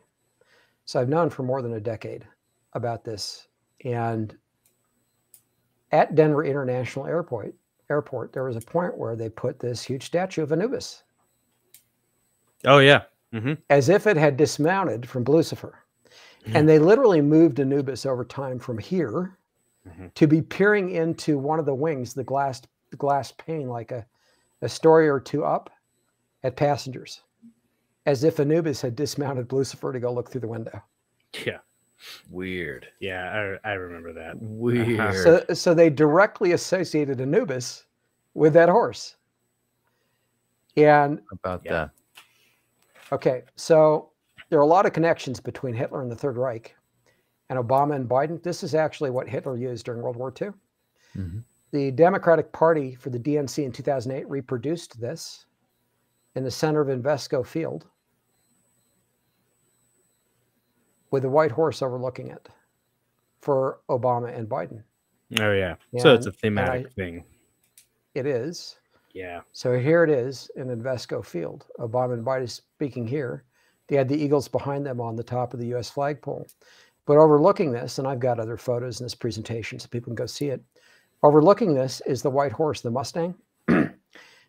So I've known for more than a decade about this. And at Denver International Airport, there was a point where they put this huge statue of Anubis. Oh, yeah. As if it had dismounted from Lucifer. And they literally moved Anubis over time from here to be peering into one of the wings, the glass pane, like a story or two up at passengers, as if Anubis had dismounted Lucifer to go look through the window. Yeah. Weird. Yeah, I remember that. Weird. So they directly associated Anubis with that horse. And About that. okay, so there are a lot of connections between Hitler and the Third Reich and Obama and Biden. This is actually what Hitler used during World War II. The Democratic Party for the DNC in 2008 reproduced this in the center of Invesco Field with a white horse overlooking it for Obama and Biden. Oh, yeah. So it's a thematic thing. It is. Yeah. So here it is in Invesco Field. Obama and Biden speaking here. They had the eagles behind them on the top of the U.S. flagpole. But overlooking this, and I've got other photos in this presentation so people can go see it. Overlooking this is the white horse, the Mustang.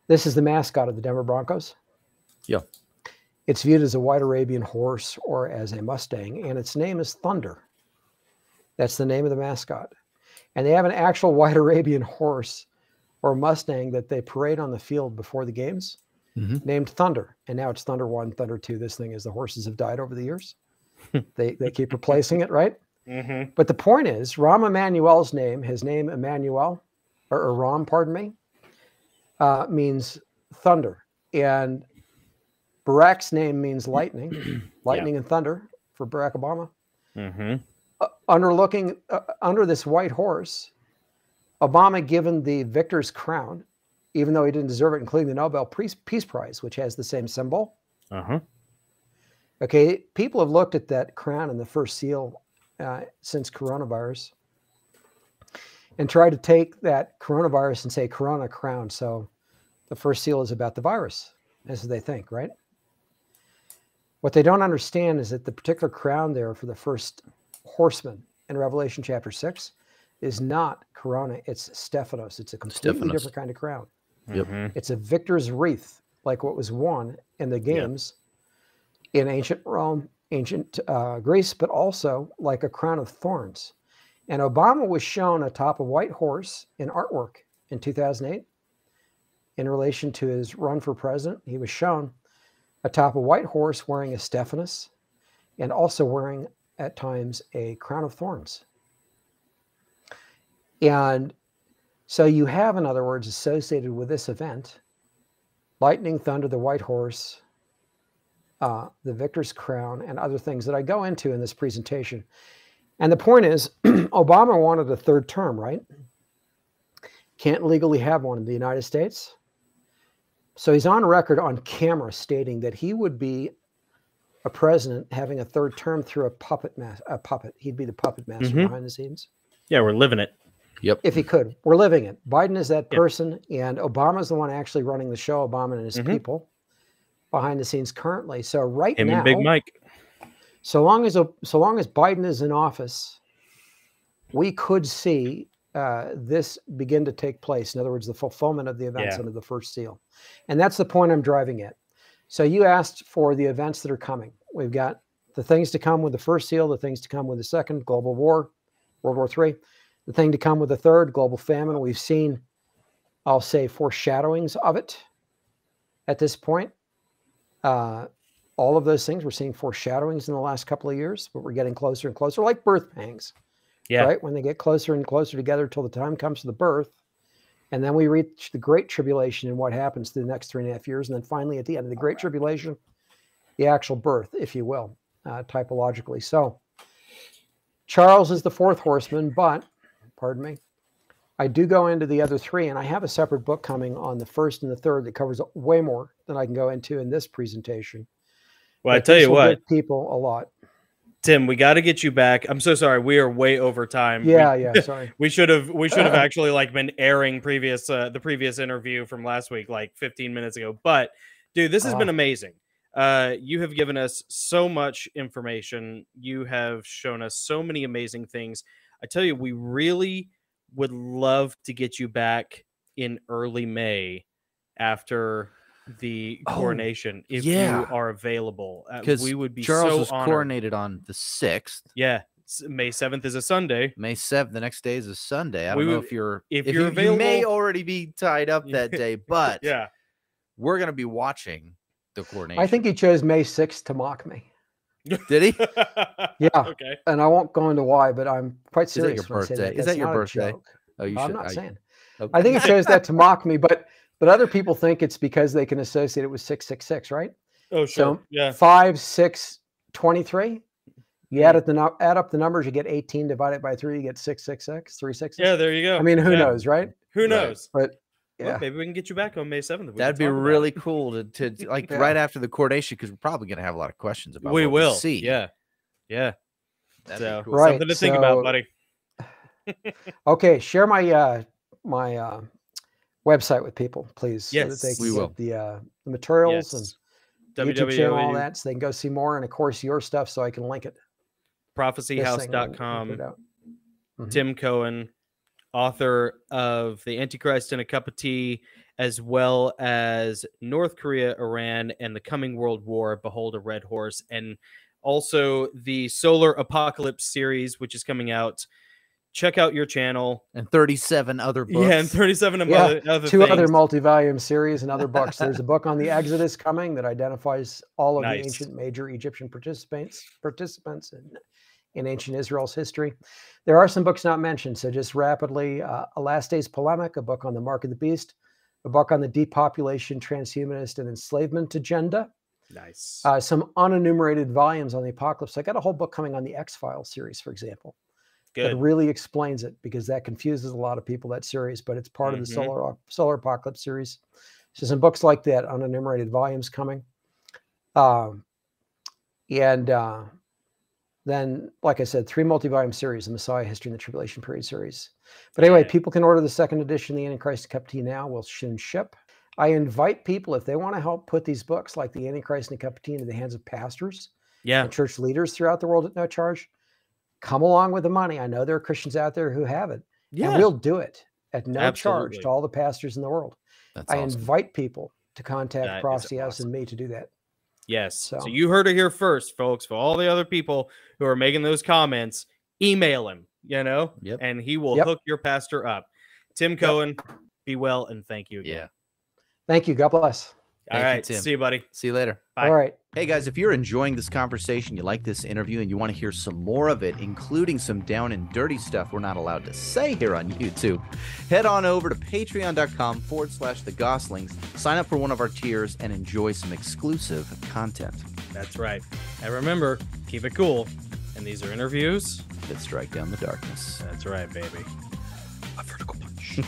This is the mascot of the Denver Broncos. Yeah. It's viewed as a white Arabian horse or as a Mustang, and its name is Thunder. That's the name of the mascot. And they have an actual white Arabian horse or Mustang that they parade on the field before the games, named Thunder. And now it's Thunder 1, Thunder 2. This thing is the horses have died over the years. They keep replacing it, right? But the point is, Rahm Emanuel's name, his name Emmanuel, or Ram, pardon me, means thunder. And Barack's name means lightning, lightning and thunder for Barack Obama. Under this white horse, Obama given the victor's crown, even though he didn't deserve it, including the Nobel Peace Prize, which has the same symbol. Okay, people have looked at that crown in the first seal since coronavirus and tried to take that coronavirus and say Corona crown. So the first seal is about the virus, as they think, right? What they don't understand is that the particular crown there for the first horseman in Revelation chapter 6 is not corona, it's Stephanos. It's a completely different kind of crown. Yep. It's a victor's wreath, like what was won in the games in ancient Rome, ancient Greece, but also like a crown of thorns. And Obama was shown atop a white horse in artwork in 2008 in relation to his run for president. He was shown atop a white horse wearing a Stephanos and also wearing at times a crown of thorns. And so you have, in other words, associated with this event, lightning, thunder, the white horse, the victor's crown, and other things that I go into in this presentation. And the point is, Obama wanted a third term, right? Can't legally have one in the United States. So he's on record on camera stating that he would be a president having a third term through a puppet. He'd be the puppet master behind the scenes. Yeah, we're living it. Yep. If he could. We're living it. Biden is that person, and Obama's the one actually running the show, Obama and his people behind the scenes currently. So right Him now, and Big Mike. so long as Biden is in office, we could see this begin to take place. In other words, the fulfillment of the events under the first seal. And that's the point I'm driving at. So you asked for the events that are coming. We've got the things to come with the first seal, the things to come with the second, global war, World War III, the thing to come with the third, global famine. We've seen, I'll say, foreshadowings of it at this point. All of those things, we're seeing foreshadowings in the last couple of years, but we're getting closer and closer, like birth pangs. Yeah. Right? When they get closer and closer together till the time comes to the birth. And then we reach the Great Tribulation and what happens through the next 3.5 years. And then finally, at the end of the Great Tribulation, the actual birth, if you will, typologically. So Charles is the fourth horseman, but, pardon me, I do go into the other three, and I have a separate book coming on the first and the third that covers way more than I can go into in this presentation. Well, But I tell this you will what, give people a lot. Tim, we got to get you back. I'm so sorry. We are way over time. Yeah, sorry. We should have actually like been airing the previous interview from last week, like 15 minutes ago. But dude, this has been amazing. You have given us so much information. You have shown us so many amazing things. I tell you, we really would love to get you back in early May after the coronation, if you are available, because we would be Charles so was honored. coronated on the 6th. Yeah, May 7th is a Sunday. May 7th, the next day is a Sunday. I don't know if you're available. You may already be tied up that day, but yeah, we're gonna be watching the coronation. I think he chose May 6th to mock me. Did he? Yeah. Okay. And I won't go into why, but I'm quite Is that serious. your when I say birthday? that. Is that your That's not a birthday? joke. Oh, you I'm should. not saying. Okay. I think he chose that to mock me, but other people think it's because they can associate it with 666, right? Oh, sure. So yeah. 5, 6, 23. You add up the numbers, you get 18 divided by 3, you get 666, 366. Yeah, there you go. I mean, who knows, right? Who knows? But well, yeah, maybe we can get you back on May 7th. That'd be really cool to like right after the coronation, because we're probably gonna have a lot of questions about. We what will see. Yeah. That'd be cool. Right. Something to think about, buddy. Okay, share my my website with people, please. Yes, so that they can we will. get the materials and YouTube channel, all that, so they can go see more, and of course your stuff, so I can link it. prophecyhouse.com. Tim Cohen, author of The AntiChrist and a Cup of Tea, as well as North Korea, Iran, and the Coming World War, Behold a Red Horse, and also the Solar Apocalypse series, which is coming out. Check out your channel. And 37 other books. Yeah, and 37 other things. 2 other multi-volume series and other books. There's a book on the Exodus coming that identifies all of the ancient major Egyptian participants in ancient Israel's history. There are some books not mentioned, so just rapidly, A Last Days Polemic, a book on the Mark of the Beast, a book on the depopulation, transhumanist, and enslavement agenda. Nice. Some unenumerated volumes on the apocalypse. I got a whole book coming on the X-Files series, for example. Good. That really explains it, because that confuses a lot of people, that series, but it's part of the solar apocalypse series. So some books like that, unenumerated volumes coming. Then, like I said, 3 multi-volume series, the Messiah History and the Tribulation Period series. But anyway, people can order the second edition, the Antichrist Cup of Tea now. We'll soon ship. I invite people, if they want to help put these books like the Antichrist and the Cup of Tea into the hands of pastors and church leaders throughout the world at no charge, come along with the money. I know there are Christians out there who have it. Yeah. And we'll do it at no charge Absolutely. to all the pastors in the world. That's I awesome. invite people to contact That is Prophecy House awesome. and me to do that. Yes. So So- you heard it here first, folks. For all the other people who are making those comments, email him, Yep. and he will Yep. hook your pastor up. Tim Cohen, be well, and thank you again. Yeah. Thank you. God bless. All Thank you, right. Tim. See you, buddy. See you later. Bye. All right. Hey guys, if you're enjoying this conversation, you like this interview, and you want to hear some more of it, including some down and dirty stuff we're not allowed to say here on YouTube, head on over to patreon.com/the Gosslings, sign up for one of our tiers, and enjoy some exclusive content That's right. And remember, keep it cool. And these are interviews. that strike down the darkness. That's right, baby. A vertical punch.